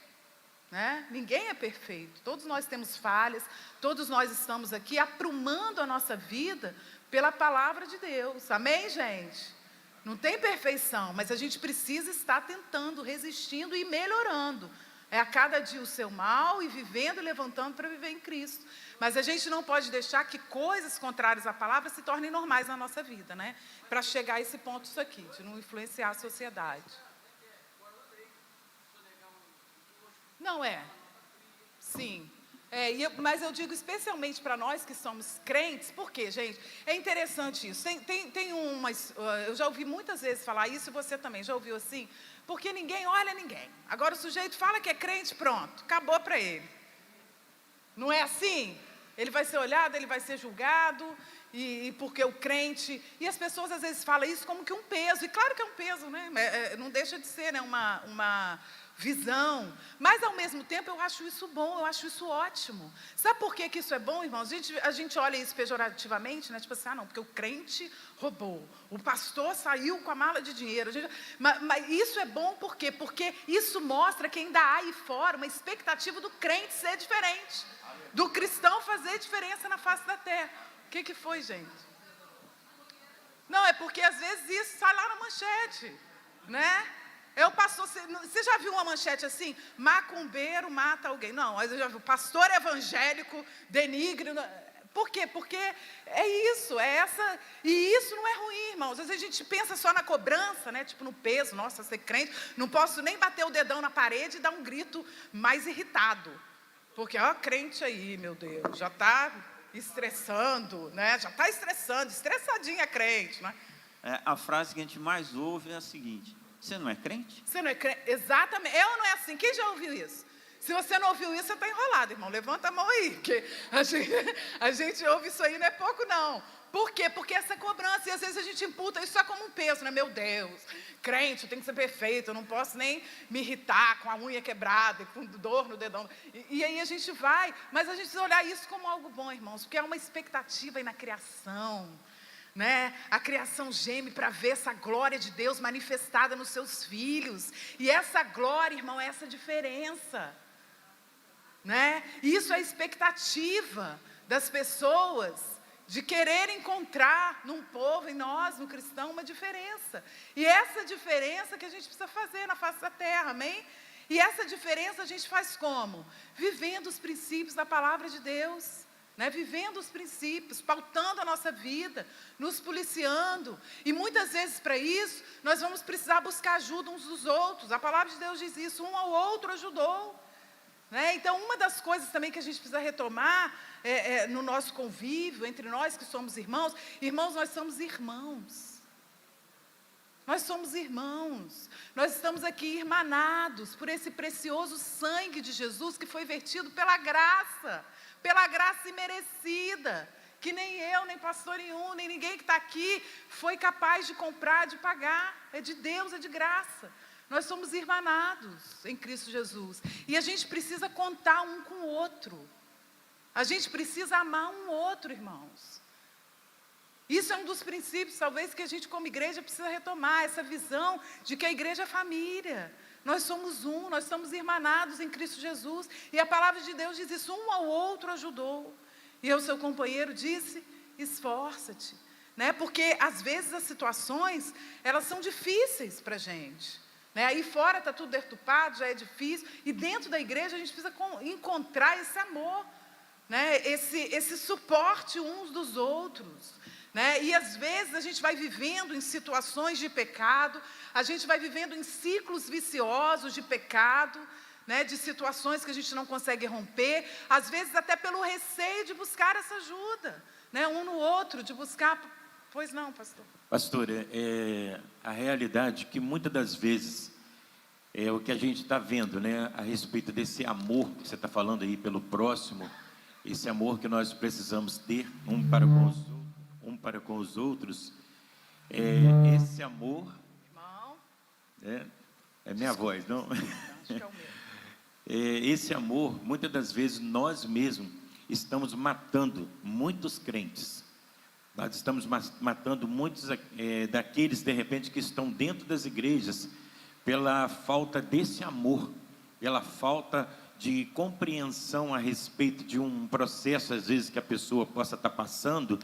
Speaker 1: né? Ninguém é perfeito. Todos nós temos falhas, todos nós estamos aqui aprumando a nossa vida pela palavra de Deus. Amém, gente? Não tem perfeição, mas a gente precisa estar tentando, resistindo e melhorando. É a cada dia o seu mal e vivendo e levantando para viver em Cristo. Mas a gente não pode deixar que coisas contrárias à palavra se tornem normais na nossa vida, né? Para chegar a esse ponto isso aqui, de não influenciar a sociedade. Não é? Sim. Mas eu digo especialmente para nós que somos crentes, porque, gente, é interessante isso. Tem umas, eu já ouvi muitas vezes falar isso, e você também já ouviu assim, porque ninguém olha ninguém. Agora o sujeito fala que é crente, pronto, acabou para ele. Não é assim? Ele vai ser olhado, ele vai ser julgado, e porque o crente... E as pessoas às vezes falam isso como que um peso, e claro que é um peso, né? Não deixa de ser, né, uma visão, mas ao mesmo tempo eu acho isso bom, eu acho isso ótimo. Sabe por que isso é bom, irmãos? A gente olha isso pejorativamente, né? Tipo assim, não, porque o crente roubou, o pastor saiu com a mala de dinheiro. Mas isso é bom por quê? Porque isso mostra que ainda há aí fora uma expectativa do crente ser diferente, do cristão fazer diferença na face da terra. O que foi, gente? Não, é porque às vezes isso sai lá na manchete, né? Você já viu uma manchete assim? Macumbeiro mata alguém. Não, mas eu já vi, pastor evangélico denigre. Por quê? Porque é isso, é essa. E isso não é ruim, irmãos. Às vezes a gente pensa só na cobrança, né? Tipo no peso. Nossa, ser crente, não posso nem bater o dedão na parede e dar um grito mais irritado. Porque, ó, crente aí, meu Deus, já está estressando, né? Já está estressando, estressadinha crente, né?
Speaker 4: A frase que a gente mais ouve é a seguinte: você não é crente?
Speaker 1: Você não é crente? Exatamente. É ou não é assim? Quem já ouviu isso? Se você não ouviu isso, você está enrolado, irmão. Levanta a mão aí, porque a gente ouve isso aí, não é pouco, não. Por quê? Porque essa cobrança, e às vezes a gente imputa isso só como um peso, né? Meu Deus, crente, eu tenho que ser perfeito, eu não posso nem me irritar com a unha quebrada, com dor no dedão. E aí a gente vai, mas a gente precisa olhar isso como algo bom, irmãos, porque é uma expectativa aí na criação, né? A criação geme para ver essa glória de Deus manifestada nos seus filhos. E essa glória, irmão, é essa diferença, né? Isso é a expectativa das pessoas de querer encontrar num povo, em nós, no cristão, uma diferença. E essa diferença que a gente precisa fazer na face da terra, amém? E essa diferença a gente faz como? Vivendo os princípios da palavra de Deus, né? Vivendo os princípios, pautando a nossa vida, nos policiando. E muitas vezes para isso, nós vamos precisar buscar ajuda uns dos outros. A palavra de Deus diz isso, um ao outro ajudou. Né? Então, uma das coisas também que a gente precisa retomar no nosso convívio, entre nós que somos irmãos, nós somos irmãos. Nós somos irmãos. Nós estamos aqui irmanados por esse precioso sangue de Jesus que foi vertido pela graça imerecida, que nem eu, nem pastor nenhum, nem ninguém que está aqui foi capaz de comprar, de pagar. É de Deus, é de graça. Nós somos irmanados em Cristo Jesus. E a gente precisa contar um com o outro. A gente precisa amar um outro, irmãos. Isso é um dos princípios, talvez, que a gente como igreja precisa retomar. Essa visão de que a igreja é família. Nós somos um, nós somos irmanados em Cristo Jesus. E a palavra de Deus diz isso, um ao outro ajudou. E o seu companheiro disse, esforça-te. Né? Porque, às vezes, as situações, elas são difíceis para a gente. Né? Aí fora está tudo deturpado, já é difícil. E dentro da igreja a gente precisa encontrar esse amor, né? esse suporte uns dos outros. Né? E às vezes a gente vai vivendo em situações de pecado, a gente vai vivendo em ciclos viciosos de pecado, né? De situações que a gente não consegue romper, às vezes até pelo receio de buscar essa ajuda, né? Um no outro, de buscar... Pois não, pastor?
Speaker 4: Pastor, a realidade que muitas das vezes é o que a gente está vendo, né, a respeito desse amor que você está falando aí pelo próximo, esse amor que nós precisamos ter um para com os outros, esse amor...
Speaker 1: Irmão?
Speaker 4: É minha voz, não?
Speaker 1: Acho que é o meu.
Speaker 4: Esse amor, muitas das vezes nós mesmos estamos matando muitos crentes. Nós estamos matando muitos daqueles, de repente, que estão dentro das igrejas, pela falta desse amor, pela falta de compreensão a respeito de um processo, às vezes, que a pessoa possa estar passando,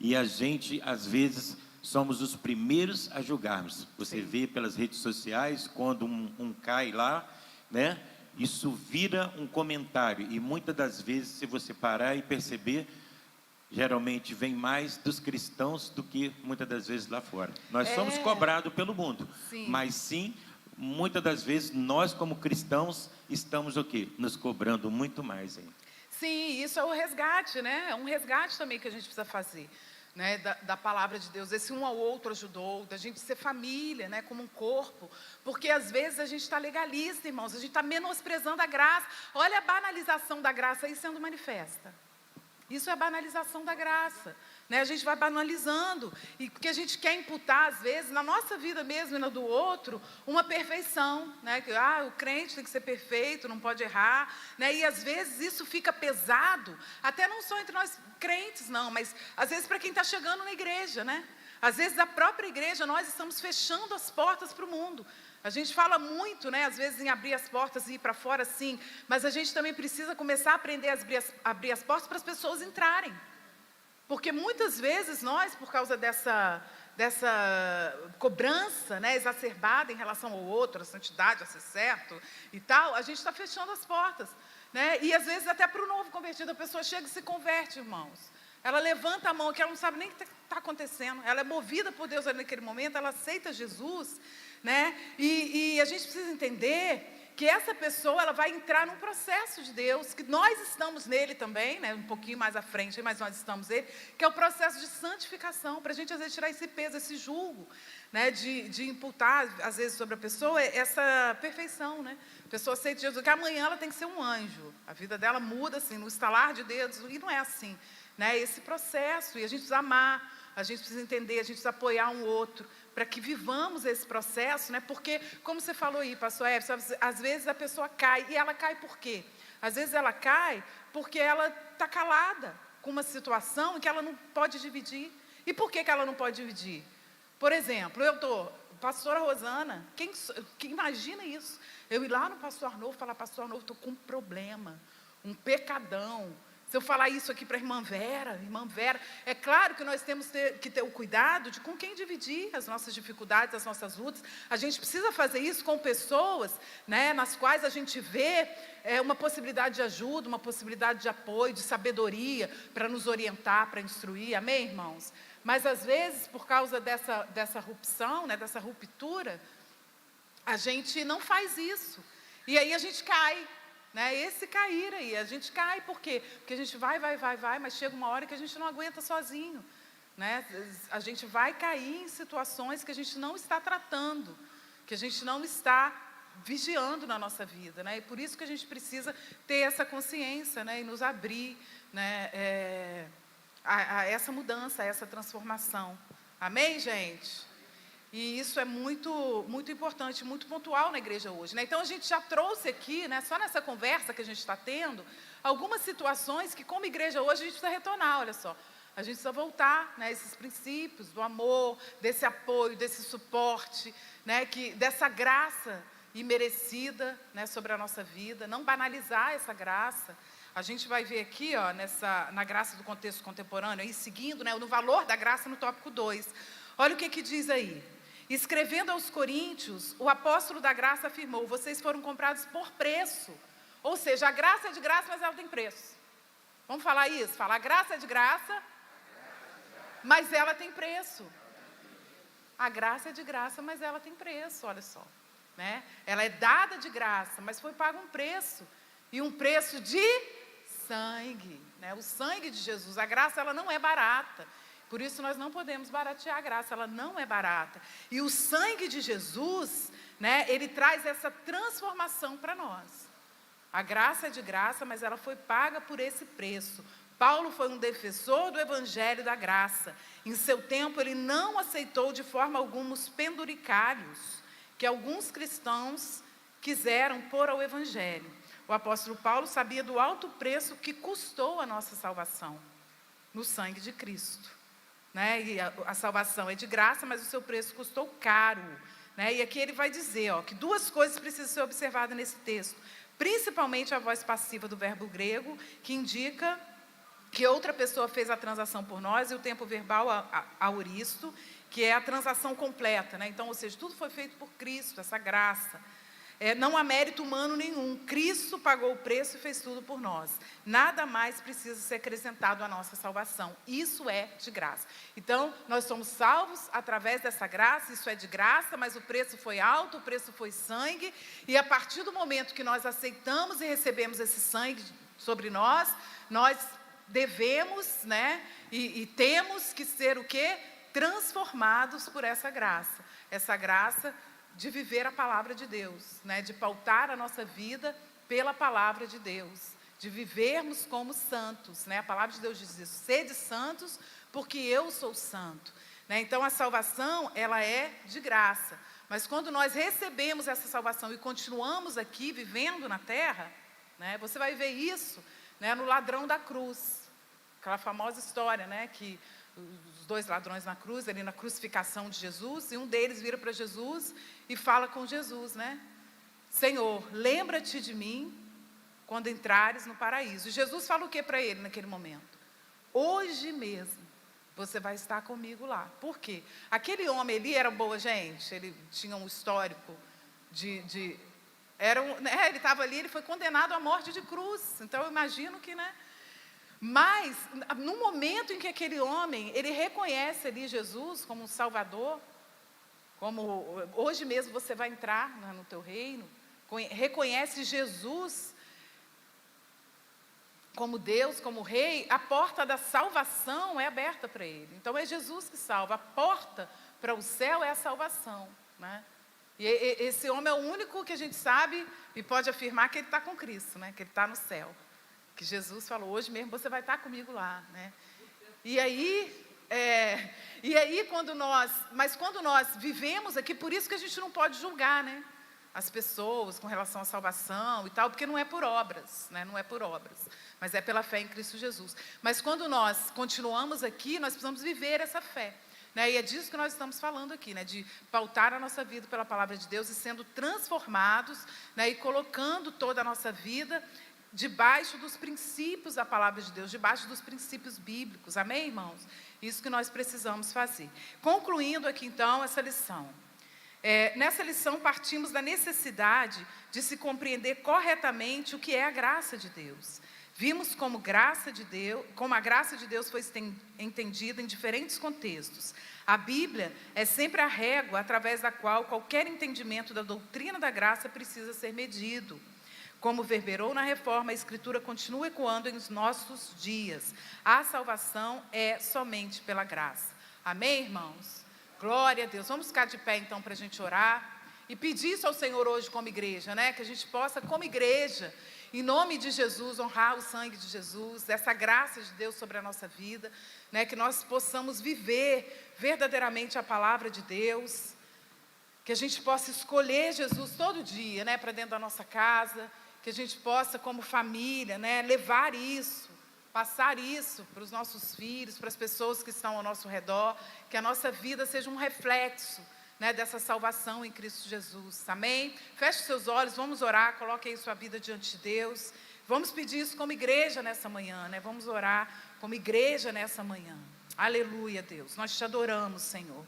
Speaker 4: e a gente, às vezes, somos os primeiros a julgarmos. Você vê pelas redes sociais, quando um cai lá, né? Isso vira um comentário, e muitas das vezes, se você parar e perceber, geralmente vem mais dos cristãos do que muitas das vezes lá fora. Nós somos cobrados pelo mundo,
Speaker 1: Sim.
Speaker 4: mas sim, muitas das vezes, nós como cristãos, estamos o quê? Nos cobrando muito mais, hein?
Speaker 1: Sim, isso é o resgate, né? É um resgate também que a gente precisa fazer, né? Da palavra de Deus. Esse um ao outro ajudou, da gente ser família, né? Como um corpo. Porque às vezes a gente está legalista, irmãos, a gente está menosprezando a graça. Olha a banalização da graça aí sendo manifesta. Isso é a banalização da graça, né? A gente vai banalizando, e porque a gente quer imputar, às vezes, na nossa vida mesmo e na do outro, uma perfeição, né? Que, o crente tem que ser perfeito, não pode errar, né? E às vezes isso fica pesado, até não só entre nós crentes, não, mas às vezes para quem está chegando na igreja, né? Às vezes a própria igreja, nós estamos fechando as portas para o mundo. A gente fala muito, né, às vezes, em abrir as portas e ir para fora, sim, mas a gente também precisa começar a aprender a abrir as portas para as pessoas entrarem. Porque muitas vezes nós, por causa dessa cobrança, né, exacerbada em relação ao outro, a santidade, a ser certo e tal, a gente está fechando as portas, né? E às vezes até para o novo convertido, a pessoa chega e se converte, irmãos. Ela levanta a mão, que ela não sabe nem o que está acontecendo, ela é movida por Deus ali naquele momento, ela aceita Jesus, né? E a gente precisa entender que essa pessoa, ela vai entrar num processo de Deus, que nós estamos nele também, né? Um pouquinho mais à frente, mas nós estamos nele, que é o processo de santificação, para a gente às vezes tirar esse peso, esse julgo, né? De imputar às vezes sobre a pessoa essa perfeição, né? A pessoa aceita Jesus, que amanhã ela tem que ser um anjo, a vida dela muda assim, no estalar de dedos, e não é assim, né? Esse processo, e a gente precisa amar, a gente precisa entender, a gente precisa apoiar um outro, para que vivamos esse processo, né? Porque, como você falou aí, pastor Everson, às vezes a pessoa cai, e ela cai por quê? Às vezes ela cai porque ela está calada com uma situação que ela não pode dividir. E por que ela não pode dividir? Por exemplo, pastora Rosana, quem imagina isso? Eu ir lá no pastor Arnolfo e falar, pastor Arnolfo, estou com um problema, um pecadão. Se eu falar isso aqui para a irmã Vera, é claro que nós temos que ter o cuidado de com quem dividir as nossas dificuldades, as nossas lutas. A gente precisa fazer isso com pessoas, né, nas quais a gente vê uma possibilidade de ajuda, uma possibilidade de apoio, de sabedoria, para nos orientar, para instruir, amém, irmãos? Mas às vezes, por causa dessa rupção, né, dessa ruptura, a gente não faz isso. E aí a gente cai. Né, esse cair aí, a gente cai, por quê? Porque a gente vai, mas chega uma hora que a gente não aguenta sozinho, né? A gente vai cair em situações que a gente não está tratando, que a gente não está vigiando na nossa vida, né? E por isso que a gente precisa ter essa consciência, né? E nos abrir, né? A essa mudança, a essa transformação. Amém, gente? E isso é muito, muito importante, muito pontual na igreja hoje, né? Então, a gente já trouxe aqui, né, só nessa conversa que a gente está tendo, algumas situações que, como igreja hoje, a gente precisa retornar, olha só. A gente precisa voltar, né, esses princípios do amor, desse apoio, desse suporte, né, dessa graça imerecida, né, sobre a nossa vida, não banalizar essa graça. A gente vai ver aqui, ó, na graça do contexto contemporâneo, aí seguindo, né, no valor da graça no tópico 2. Olha o que diz aí. Escrevendo aos Coríntios, o apóstolo da graça afirmou, vocês foram comprados por preço. Ou seja, a graça é de graça, mas ela tem preço. Vamos falar isso? Falar, a graça é de graça, mas ela tem preço. A graça é de graça, mas ela tem preço, olha só. Né? Ela é dada de graça, mas foi pago um preço. E um preço de sangue. Né? O sangue de Jesus. A graça, ela não é barata. Por isso nós não podemos baratear a graça, ela não é barata. E o sangue de Jesus, né, ele traz essa transformação para nós. A graça é de graça, mas ela foi paga por esse preço. Paulo foi um defensor do evangelho da graça. Em seu tempo, ele não aceitou de forma alguma os penduricalhos que alguns cristãos quiseram pôr ao evangelho. O apóstolo Paulo sabia do alto preço que custou a nossa salvação, no sangue de Cristo. Né? E a salvação é de graça, mas o seu preço custou caro. né? E aqui ele vai dizer, ó, que duas coisas precisam ser observadas nesse texto. Principalmente a voz passiva do verbo grego, que indica que outra pessoa fez a transação por nós, e o tempo verbal auristo, que é a transação completa, né? Então, ou seja, tudo foi feito por Cristo, essa graça. Não há mérito humano nenhum. Cristo pagou o preço e fez tudo por nós. Nada mais precisa ser acrescentado à nossa salvação. Isso é de graça. Então, nós somos salvos através dessa graça, isso é de graça, mas o preço foi alto, o preço foi sangue, e a partir do momento que nós aceitamos e recebemos esse sangue sobre nós, nós devemos, né, e temos que ser o quê? Transformados por essa graça. Essa graça de viver a palavra de Deus, né? De pautar a nossa vida pela palavra de Deus, de vivermos como santos, né? A palavra de Deus diz isso: sede santos, porque eu sou santo, né? Então a salvação, ela é de graça, mas quando nós recebemos essa salvação e continuamos aqui vivendo na terra, né? Você vai ver isso, né, no ladrão da cruz, aquela famosa história, né, que os dois ladrões na cruz, ali na crucificação de Jesus, e um deles vira para Jesus e fala com Jesus, né? Senhor, lembra-te de mim quando entrares no paraíso. E Jesus fala o que para ele naquele momento? Hoje mesmo você vai estar comigo lá. Por quê? Aquele homem ali era boa gente, ele tinha um histórico ele estava ali, ele foi condenado à morte de cruz. Então eu imagino que, né? Mas, no momento em que aquele homem, ele reconhece ali Jesus como um Salvador, como hoje mesmo você vai entrar, né, no teu reino, reconhece Jesus como Deus, como Rei, a porta da salvação é aberta para ele. Então é Jesus que salva, a porta para o céu é a salvação, né? E esse homem é o único que a gente sabe e pode afirmar que ele está com Cristo, né? Que ele está no céu. Que Jesus falou, hoje mesmo você vai estar comigo lá, né? E aí, quando nós vivemos aqui, por isso que a gente não pode julgar, né, as pessoas com relação à salvação e tal, porque não é por obras, né? Não é por obras, mas é pela fé em Cristo Jesus. Mas quando nós continuamos aqui, nós precisamos viver essa fé, né? E é disso que nós estamos falando aqui, né? De pautar a nossa vida pela palavra de Deus e sendo transformados, né? E colocando toda a nossa vida debaixo dos princípios da palavra de Deus, debaixo dos princípios bíblicos. Amém, irmãos? Isso que nós precisamos fazer. Concluindo aqui, então, essa lição. Nessa lição, partimos da necessidade de se compreender corretamente o que é a graça de Deus. Vimos como a graça de Deus foi entendida em diferentes contextos. A Bíblia é sempre a régua através da qual qualquer entendimento da doutrina da graça precisa ser medido. Como verberou na Reforma, a Escritura continua ecoando em nossos dias. A salvação é somente pela graça. Amém, irmãos? Glória a Deus. Vamos ficar de pé, então, para a gente orar e pedir isso ao Senhor hoje como igreja, né? Que a gente possa, como igreja, em nome de Jesus, honrar o sangue de Jesus, essa graça de Deus sobre a nossa vida, né? Que nós possamos viver verdadeiramente a palavra de Deus, que a gente possa escolher Jesus todo dia, né? Para dentro da nossa casa, que a gente possa, como família, né, levar isso, passar isso para os nossos filhos, para as pessoas que estão ao nosso redor, que a nossa vida seja um reflexo, né, dessa salvação em Cristo Jesus. Amém? Feche seus olhos, vamos orar, coloque aí sua vida diante de Deus. Vamos pedir isso como igreja nessa manhã, né? Vamos orar como igreja nessa manhã. Aleluia, Deus. Nós te adoramos, Senhor.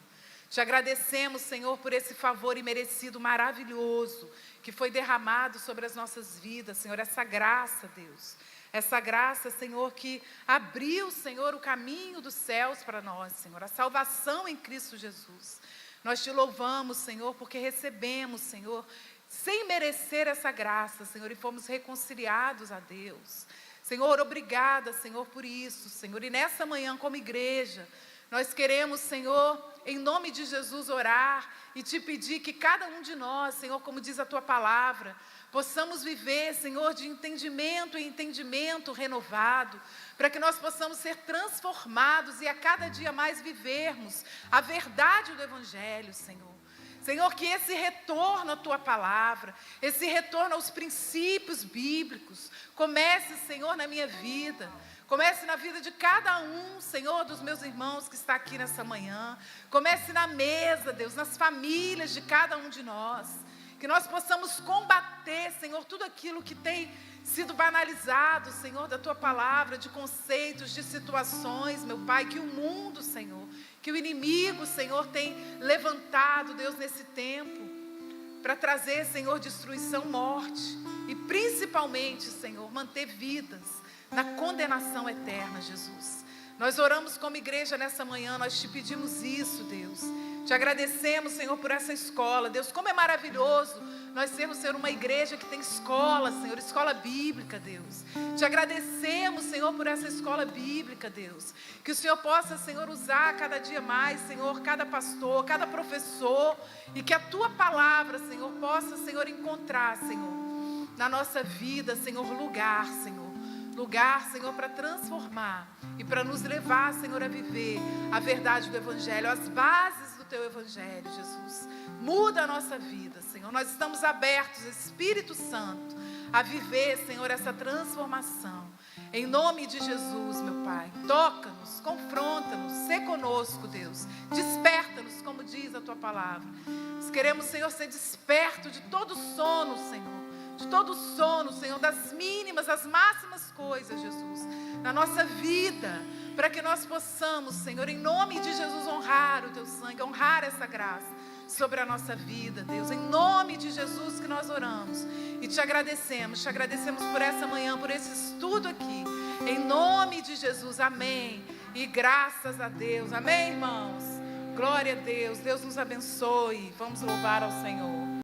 Speaker 1: Te agradecemos, Senhor, por esse favor imerecido maravilhoso que foi derramado sobre as nossas vidas, Senhor, essa graça, Deus. Essa graça, Senhor, que abriu, Senhor, o caminho dos céus para nós, Senhor, a salvação em Cristo Jesus. Nós te louvamos, Senhor, porque recebemos, Senhor, sem merecer essa graça, Senhor, e fomos reconciliados a Deus. Senhor, obrigada, Senhor, por isso, Senhor. E nessa manhã, como igreja, nós queremos, Senhor, em nome de Jesus, orar e te pedir que cada um de nós, Senhor, como diz a tua palavra, possamos viver, Senhor, de entendimento em entendimento renovado, para que nós possamos ser transformados e a cada dia mais vivermos a verdade do Evangelho, Senhor. Senhor, que esse retorno à tua palavra, esse retorno aos princípios bíblicos, comece, Senhor, na minha vida. Comece na vida de cada um, Senhor, dos meus irmãos que está aqui nessa manhã. Comece na mesa, Deus, nas famílias de cada um de nós. Que nós possamos combater, Senhor, tudo aquilo que tem sido banalizado, Senhor, da Tua palavra, de conceitos, de situações, meu Pai, que o mundo, Senhor, que o inimigo, Senhor, tem levantado, Deus, nesse tempo, para trazer, Senhor, destruição, morte, e principalmente, Senhor, manter vidas na condenação eterna, Jesus. Nós oramos como igreja nessa manhã, nós te pedimos isso, Deus. Te agradecemos, Senhor, por essa escola. Deus, como é maravilhoso nós sermos, Senhor, uma igreja que tem escola, Senhor, escola bíblica, Deus. Te agradecemos, Senhor, por essa escola bíblica, Deus. Que o Senhor possa, Senhor, usar cada dia mais, Senhor, cada pastor, cada professor, e que a Tua palavra, Senhor, possa, Senhor, encontrar, Senhor, na nossa vida, Senhor, lugar, Senhor. Lugar, Senhor, para transformar e para nos levar, Senhor, a viver a verdade do Evangelho, as bases do Teu Evangelho, Jesus. Muda a nossa vida, Senhor. Nós estamos abertos, Espírito Santo, a viver, Senhor, essa transformação. Em nome de Jesus, meu Pai, toca-nos, confronta-nos, sê conosco, Deus. Desperta-nos, como diz a Tua palavra. Nós queremos, Senhor, ser desperto de todo sono, Senhor. De todo sono, Senhor, das mínimas, às máximas coisas, Jesus, na nossa vida, para que nós possamos, Senhor, em nome de Jesus, honrar o Teu sangue, honrar essa graça sobre a nossa vida, Deus, em nome de Jesus que nós oramos e te agradecemos por essa manhã, por esse estudo aqui, em nome de Jesus, amém, e graças a Deus, amém, irmãos, glória a Deus, Deus nos abençoe, vamos louvar ao Senhor.